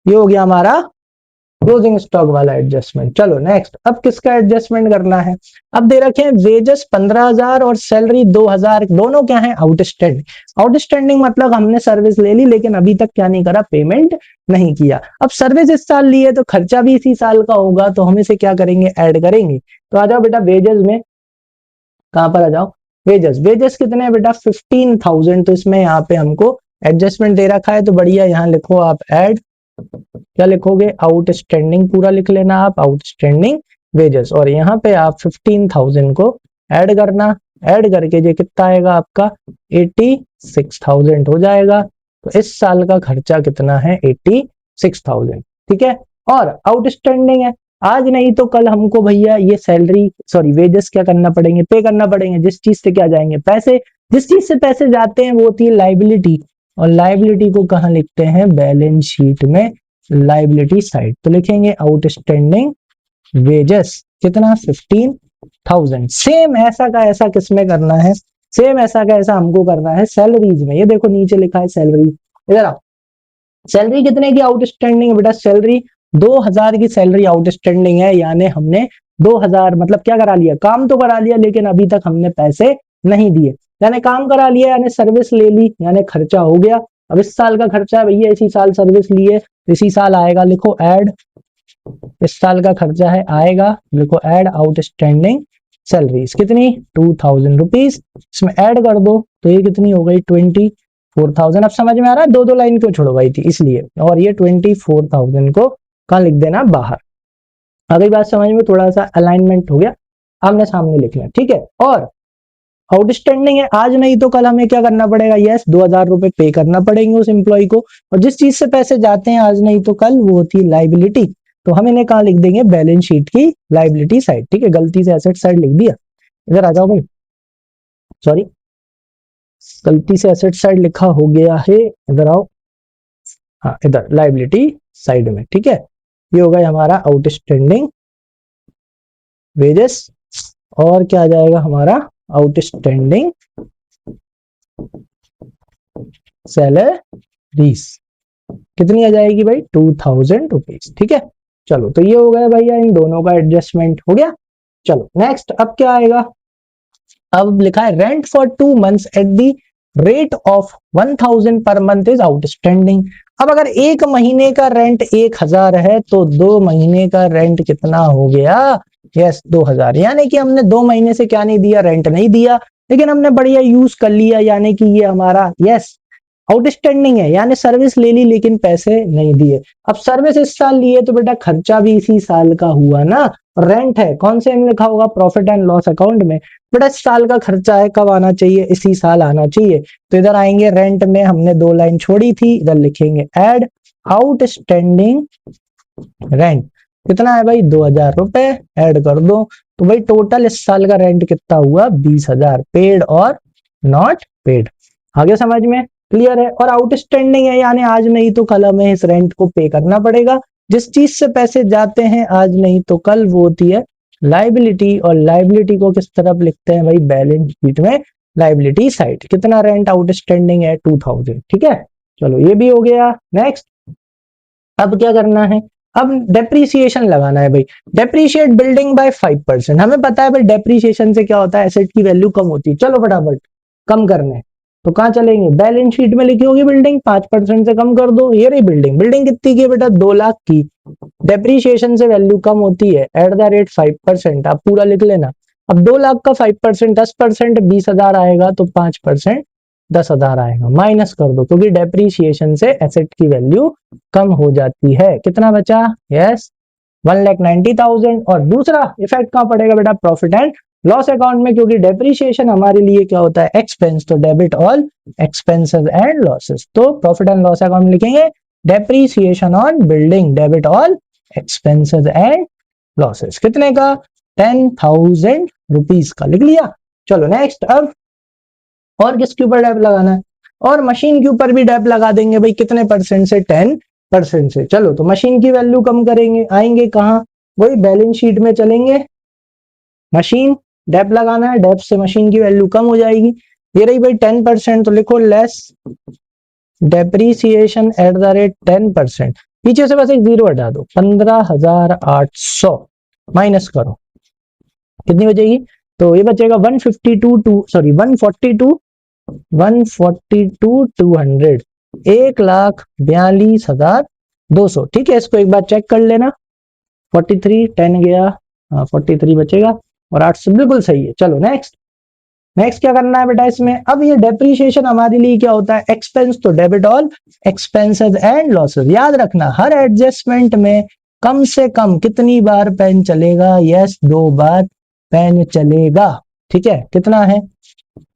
ये हो गया हमारा क्लोजिंग स्टॉक वाला एडजस्टमेंट। चलो नेक्स्ट, अब किसका एडजस्टमेंट करना है? अब दे रखे हैं वेजेस 15,000 और सैलरी 2,000, दोनों क्या है? आउटस्टैंडिंग। आउटस्टैंडिंग मतलब हमने सर्विस ले ली, लेकिन अभी तक क्या नहीं करा? पेमेंट नहीं किया। अब सर्विस इस साल ली है, तो खर्चा भी इसी साल का होगा, तो हम इसे क्या करेंगे? ऐड करेंगे। तो आ जाओ बेटा वेजेस में, कहां पर आ जाओ? वेजेस। वेजेस कितने हैं बेटा? 15,000। तो इसमें यहाँ पे हमको एडजस्टमेंट दे रखा है, तो बढ़िया यहाँ लिखो आप ऐड, क्या लिखोगे? आउटस्टैंडिंग पूरा लिख लेना आप, आउटस्टैंडिंग वेजेस। और यहाँ पे आप 15,000 को ऐड करना। ऐड करके जो कितना आएगा आपका? 86,000 हो जाएगा। तो इस साल का खर्चा कितना है? 86,000। ठीक है, और आउटस्टैंडिंग है, आज नहीं तो कल हमको भैया ये सैलरी सॉरी वेजेस क्या करना पड़ेंगे, पे करना पड़ेंगे। जिस चीज से क्या जाएंगे पैसे, जिस चीज से पैसे जाते हैं वो होती है लाइबिलिटी, और लाइबिलिटी को कहाँ लिखते हैं, बैलेंस शीट में लाइबिलिटी साइड। तो लिखेंगे आउटस्टैंडिंग वेजेस कितना 15,000। सेम ऐसा का ऐसा किसमें करना है, सेम ऐसा का ऐसा हमको करना है सैलरीज में। ये देखो नीचे लिखा है सैलरी, इधर आओ। सैलरी कितने की आउटस्टैंडिंग है बेटा, सैलरी 2000 की सैलरी आउटस्टैंडिंग है, यानी हमने 2000 मतलब क्या करा लिया, काम तो करा लिया लेकिन अभी तक हमने पैसे नहीं दिए, यानी काम करा लिया यानी सर्विस ले ली, यानी खर्चा हो गया। अब इस साल का खर्चा है भैया, इसी साल सर्विस लिए इसी साल आएगा, लिखो ऐड, इस साल का खर्चा है आएगा, लिखो ऐड आउटस्टैंडिंग सैलरीज कितनी 2000 रुपीज, इसमें ऐड कर दो तो ये कितनी हो गई 24,000। अब समझ में आ रहा है दो दो लाइन क्यों छुड़वाई थी इसलिए, और ये 24,000 को कहाँ लिख देना बाहर। अगली बात समझ में, थोड़ा सा अलाइनमेंट हो गया, आमने सामने लिखना ठीक है। और आउटस्टैंडिंग है, आज नहीं तो कल हमें क्या करना पड़ेगा, यस 2000 रुपए पे करना पड़ेंगे उस एम्प्लॉय को, और जिस चीज से पैसे जाते हैं आज नहीं तो कल वो होती है लाइबिलिटी, तो हम इन्हें कहाँ लिख देंगे, बैलेंस शीट की लाइबिलिटी साइड। ठीक है, गलती से एसेट साइड लिख दिया, इधर आ जाओ भाई, सॉरी गलती से एसेट साइड लिखा हो गया है, इधर आओ, हाँ इधर लाइबिलिटी साइड में। ठीक है, ये हो गया हमारा आउटस्टैंडिंग वेजेस, और क्या आ जाएगा हमारा आउटस्टैंडिंग सैलरीज कितनी आ जाएगी भाई 2000 रुपीज। ठीक है, चलो तो ये हो गया भैया, इन दोनों का एडजस्टमेंट हो गया। चलो नेक्स्ट अब क्या आएगा, अब लिखा है rent for 2 months at the rate of 1000 per month is outstanding. अब अगर एक महीने का रेंट 1000 है तो 2 महीने का रेंट कितना हो गया, यस 2000, यानी कि हमने 2 महीने से क्या नहीं दिया, रेंट नहीं दिया, लेकिन हमने बढ़िया यूज कर लिया, यानी कि ये हमारा यस आउटस्टैंडिंग है, यानी सर्विस ले ली लेकिन पैसे नहीं दिए। अब सर्विस इस साल लिए तो बेटा खर्चा भी इसी साल का हुआ ना, रेंट है कौन से में लिखा होगा, प्रॉफिट एंड लॉस अकाउंट में, बेटा इस साल का खर्चा है कब आना चाहिए, इसी साल आना चाहिए। तो इधर आएंगे रेंट में हमने 2 लाइन छोड़ी थी, इधर लिखेंगे ऐड आउटस्टैंडिंग रेंट कितना है भाई 2000 रुपए, ऐड कर दो तो भाई टोटल इस साल का रेंट कितना हुआ 20,000, पेड और नॉट पेड। आगे समझ में क्लियर है। और आउटस्टैंडिंग है यानी आज नहीं तो कल हमें इस रेंट को पे करना पड़ेगा, जिस चीज से पैसे जाते हैं आज नहीं तो कल वो होती है लाइबिलिटी, और लाइबिलिटी को किस तरफ लिखते हैं भाई, बैलेंस शीट में लाइबिलिटी साइड। कितना रेंट आउटस्टैंडिंग है 2000। ठीक है, चलो ये भी हो गया। नेक्स्ट अब क्या करना है, अब डेप्रीसिएशन लगाना है भाई, डेप्रीशिएट बिल्डिंग बाय 5%। हमें पता है भाई डेप्रीसिएशन से क्या होता है, एसेट की वैल्यू कम होती है। चलो फटाफट कम करने, तो कहाँ चलेंगे, बैलेंस शीट में लिखी होगी बिल्डिंग, 5% से कम कर दो, ये रही बिल्डिंग। बिल्डिंग कितनी की है बेटा 2 लाख की, डेप्रीशिएशन से वैल्यू कम होती है एट द रेट 5%, आप पूरा लिख लेना। अब 2 लाख का 5% 10% 20,000 आएगा, तो 5% 10,000 आएगा, माइनस कर दो क्योंकि डेप्रीशिएशन से एसेट की वैल्यू कम हो जाती है। कितना बचा, यस 1,90,000। और दूसरा इफेक्ट कहाँ पड़ेगा बेटा, प्रॉफिट एंड लॉस अकाउंट में, क्योंकि डेप्रीशिएशन हमारे लिए क्या होता है एक्सपेंस, तो debit all expenses and losses. तो प्रॉफिट एंड लॉस अकाउंट में लिखेंगे depreciation on building, debit all expenses and losses. कितने का 10,000 रुपीज का लिख लिया। चलो नेक्स्ट, अब और किसके ऊपर डेप लगाना है, और मशीन के ऊपर भी डेप लगा देंगे भाई, कितने परसेंट से 10% से। चलो तो मशीन की वैल्यू कम करेंगे, आएंगे कहाँ, वही बैलेंस शीट में चलेंगे, मशीन डेप लगाना है, डेप से मशीन की वैल्यू कम हो जाएगी। ये रही भाई 10%, तो लिखो less depreciation at the rate 10%, पीछे से बस एक जीरो हटा दो, 15,800 माइनस करो, कितनी बचेगी, तो ये बचेगा 142,200, 1,42,200। ठीक है, इसको एक बार चेक कर लेना, 43 10 गया, 43 बचेगा और 800 बिल्कुल सही है। चलो नेक्स्ट, नेक्स्ट क्या करना है बेटा इसमें, अब ये डेप्रीशिएशन हमारे लिए क्या होता है एक्सपेंस, तो debit all expenses and losses. याद रखना हर एडजस्टमेंट में कम से कम कितनी बार पेन चलेगा, यस 2 बार पेन चलेगा। ठीक है, कितना है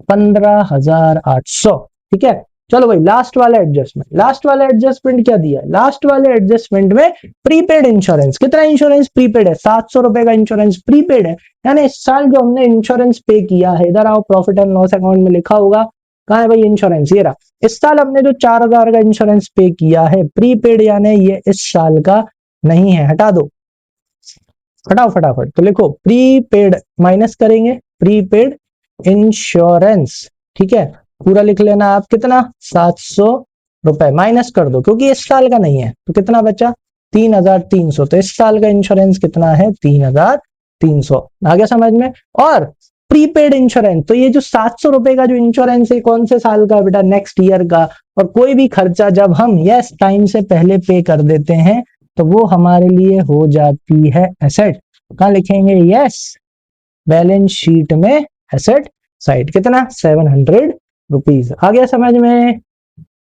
15,800। ठीक है, चलो भाई लास्ट वाला एडजस्टमेंट क्या दिया है? लास्ट वाले एडजस्टमेंट में प्रीपेड इंश्योरेंस, कितना इंश्योरेंस प्रीपेड है? 700 रुपए का इंश्योरेंस प्रीपेड है, यानी इस साल जो हमने इंश्योरेंस पे किया है, इधर आओ प्रॉफिट एंड लॉस अकाउंट में लिखा होगा, कहाँ है भाई इंश्योरेंस, ये रहा। इस साल हमने जो 4000 का इंश्योरेंस पे किया है प्रीपेड, यानी ये इस साल का नहीं है, हटा दो, हटाओ फटाफट। तो लिखो प्रीपेड, माइनस करेंगे प्रीपेड इंश्योरेंस, ठीक है, पूरा लिख लेना आप, कितना 700 रुपए माइनस कर दो, क्योंकि इस साल का नहीं है, तो कितना बचा 3300, तो इस साल का इंश्योरेंस कितना है 3300, आ गया समझ में। और प्रीपेड इंश्योरेंस, तो ये जो 700 रुपए का जो इंश्योरेंस है कौन से साल का बेटा? नेक्स्ट ईयर का। और कोई भी खर्चा जब हम यस टाइम से पहले पे कर देते हैं तो वो हमारे लिए हो जाती है एसेट। कहां लिखेंगे? यस, बैलेंस शीट में एसेट साइड, कितना 700 रुपीज, आ गया समझ में।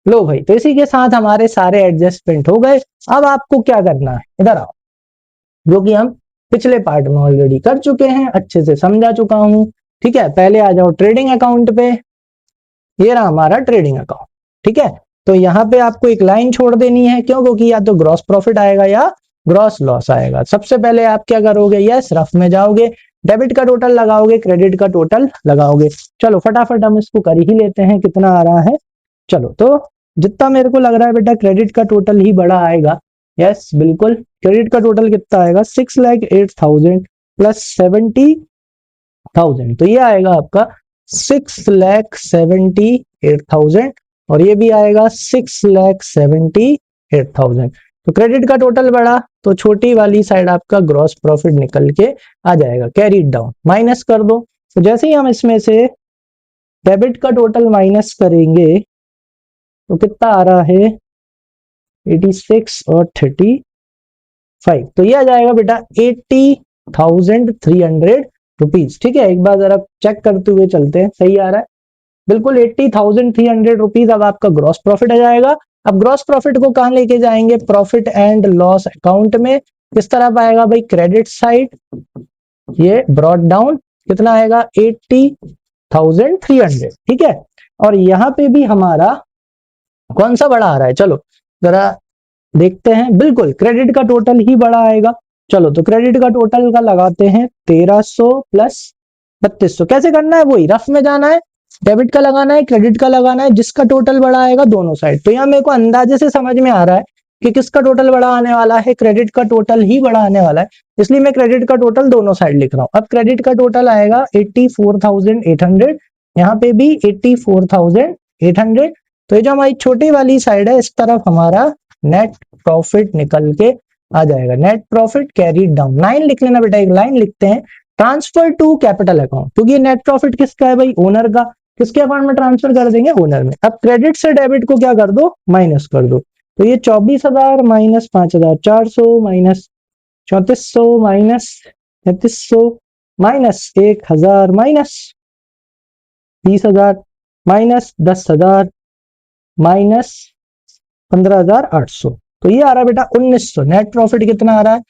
लो भाई, तो इसी के साथ हमारे सारे एडजस्टमेंट हो गए। अब आपको क्या करना है, इधर आओ, जो कि हम पिछले पार्ट में ऑलरेडी कर चुके हैं, अच्छे से समझा चुका हूं, ठीक है। पहले आ जाओ ट्रेडिंग अकाउंट पे, ये रहा हमारा ट्रेडिंग अकाउंट, ठीक है। तो यहाँ पे आपको एक लाइन छोड़ देनी है, क्यों? क्योंकि या तो ग्रॉस प्रॉफिट आएगा या ग्रॉस लॉस आएगा। सबसे पहले आप क्या करोगे? यस, रफ में जाओगे, डेबिट का टोटल लगाओगे, क्रेडिट का टोटल लगाओगे। चलो फटाफट हम इसको कर ही लेते हैं, कितना आ रहा है। चलो, तो जितना मेरे को लग रहा है बेटा क्रेडिट का टोटल ही बड़ा आएगा। यस बिल्कुल, क्रेडिट का टोटल कितना आएगा? 6,08,000 प्लस 70,000, तो ये आएगा आपका 6,78,000 और ये भी आएगा 6,78,000। तो क्रेडिट का टोटल बढ़ा तो छोटी वाली साइड आपका ग्रॉस प्रॉफिट निकल के आ जाएगा, कैरी डाउन, माइनस कर दो। तो जैसे ही हम इसमें से डेबिट का टोटल माइनस करेंगे तो कितना आ रहा है? 86 और 35, तो ये आ जाएगा बेटा 80,300 रुपीज, ठीक है। एक बार जरा चेक करते हुए चलते हैं, सही आ रहा है बिल्कुल 80,300 रुपीज। अब आपका ग्रॉस प्रॉफिट आ जाएगा। अब ग्रॉस प्रॉफिट को कहां लेके जाएंगे? प्रॉफिट एंड लॉस अकाउंट में। किस तरफ आएगा भाई? क्रेडिट साइड, ये ब्रॉट डाउन, कितना आएगा? 80,300, ठीक है। और यहाँ पे भी हमारा कौन सा बड़ा आ रहा है? चलो जरा देखते हैं, बिल्कुल क्रेडिट का टोटल ही बड़ा आएगा। चलो, तो क्रेडिट का टोटल का लगाते हैं 1300 प्लस 3200। कैसे करना है? वही रफ में जाना है, डेबिट का लगाना है, क्रेडिट का लगाना है, जिसका टोटल बड़ा आएगा दोनों साइड। तो यहाँ मेरे को अंदाजे से समझ में आ रहा है कि किसका टोटल बड़ा आने वाला है, क्रेडिट का टोटल ही बड़ा आने वाला है, इसलिए मैं क्रेडिट का टोटल दोनों साइड लिख रहा हूं। अब क्रेडिट का टोटल आएगा 84,800, यहाँ पे भी 84,800। तो ये जो हमारी छोटी वाली साइड है, इस तरफ हमारा नेट प्रॉफिट निकल के आ जाएगा, net profit carried down. Line लिख लेना बेटा, एक लाइन लिखते हैं, ट्रांसफर टू कैपिटल अकाउंट, क्योंकि ये नेट प्रॉफिट किसका है भाई? ओनर का। किसके अकाउंट में ट्रांसफर कर देंगे? ओनर में। अब क्रेडिट से डेबिट को क्या कर दो? माइनस कर दो। तो ये 24,000 minus 5,400 minus 3400 minus 3300 minus 1,000 minus 20,000 minus 10,000 minus 15,800, तो ये आ रहा है बेटा 1900। नेट प्रॉफिट कितना आ रहा है?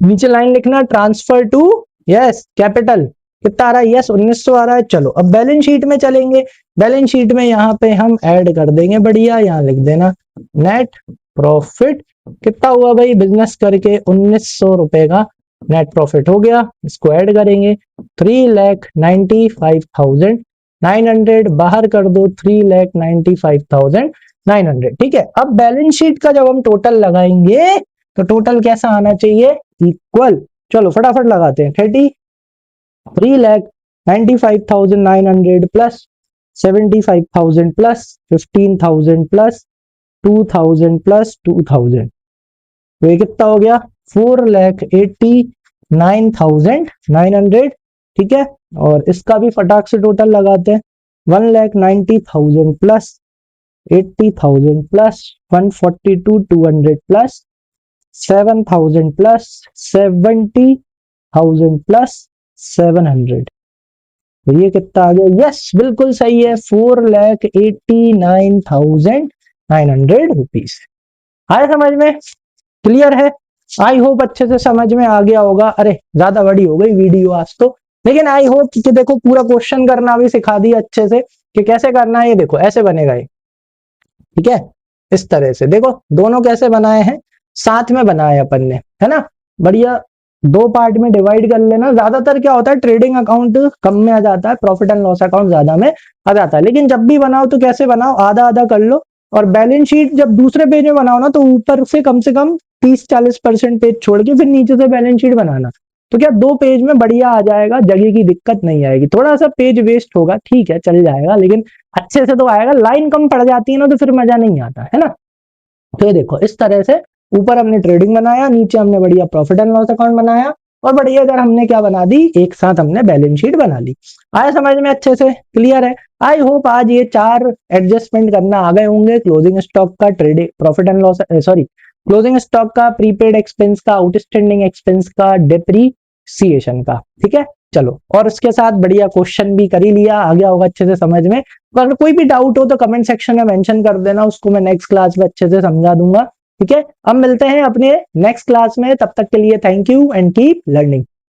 नीचे लाइन लिखना, ट्रांसफर टू यस कैपिटल, कितना आ रहा है? यस 1900 आ रहा है। चलो अब बैलेंस शीट में चलेंगे। बैलेंस शीट में यहाँ पे हम ऐड कर देंगे, बढ़िया, यहाँ लिख देना नेट प्रॉफिट। कितना हुआ भाई? बिजनेस करके 1900 रुपए का नेट प्रॉफिट हो गया। इसको ऐड करेंगे 3,95,900, बाहर कर दो 3,95,900, ठीक है। अब बैलेंस शीट का जब हम टोटल लगाएंगे तो टोटल कैसा आना चाहिए? इक्वल। चलो फटाफट लगाते हैं, 3,95,900 प्लस 75,000 प्लस 15,000 प्लस 2,000 प्लस 2,000, तो ये कितना हो गया? 4,89,900, ठीक है। और इसका भी फटाक से टोटल लगाते हैं, 1,90,000 plus 80,000 plus 142,200 plus 7,000 plus 70,000 plus 700, तो ये कितना आ गया? यस बिल्कुल सही है, 4,89,900 रुपीज। आया समझ में? क्लियर है? आई होप अच्छे से समझ में आ गया होगा। अरे ज्यादा बड़ी हो गई वीडियो आज तो, लेकिन आई होप कि देखो पूरा क्वेश्चन करना भी सिखा दिया अच्छे से, कि कैसे करना है। ये देखो ऐसे बनेगा ये, ठीक है, इस तरह से। देखो दोनों कैसे बनाए हैं, साथ में बनाए अपन ने, है ना, बढ़िया। दो पार्ट में डिवाइड कर लेना। ज्यादातर क्या होता है, ट्रेडिंग अकाउंट कम में आ जाता है, प्रॉफिट एंड लॉस अकाउंट ज्यादा में आ जाता है। लेकिन जब भी बनाओ तो कैसे बनाओ, आधा आधा कर लो। और बैलेंस शीट जब दूसरे पेज में बनाओ ना, तो ऊपर से कम 30-40% पेज छोड़ के फिर नीचे से बैलेंस शीट बनाना। तो क्या 2 पेज में बढ़िया आ जाएगा, जगह की दिक्कत नहीं आएगी। थोड़ा सा पेज वेस्ट होगा, ठीक है, चल जाएगा, लेकिन अच्छे से तो आएगा। लाइन कम पड़ जाती है ना, तो फिर मजा नहीं आता, है ना। तो ये देखो इस तरह से ऊपर हमने ट्रेडिंग बनाया, नीचे हमने बढ़िया प्रॉफिट एंड लॉस अकाउंट बनाया, और बढ़िया इधर हमने क्या बना दी, एक साथ हमने बैलेंस शीट बना ली। आया समझ में, अच्छे से क्लियर है। आई होप आज ये 4 एडजस्टमेंट करना आ गए होंगे। क्लोजिंग स्टॉक का, trading, profit and loss, sorry, closing stock का, प्रीपेड एक्सपेंस का, आउटस्टैंडिंग एक्सपेंस का, डेप्रीसिएशन का, ठीक है। चलो, और इसके साथ बढ़िया क्वेश्चन भी कर ही लिया, आ गया होगा अच्छे से समझ में। तो अगर कोई भी डाउट हो तो कमेंट सेक्शन में मेंशन कर देना, उसको मैं नेक्स्ट क्लास में अच्छे से समझा दूंगा, ठीक है। अब मिलते हैं अपने नेक्स्ट क्लास में, तब तक के लिए thank you and keep learning.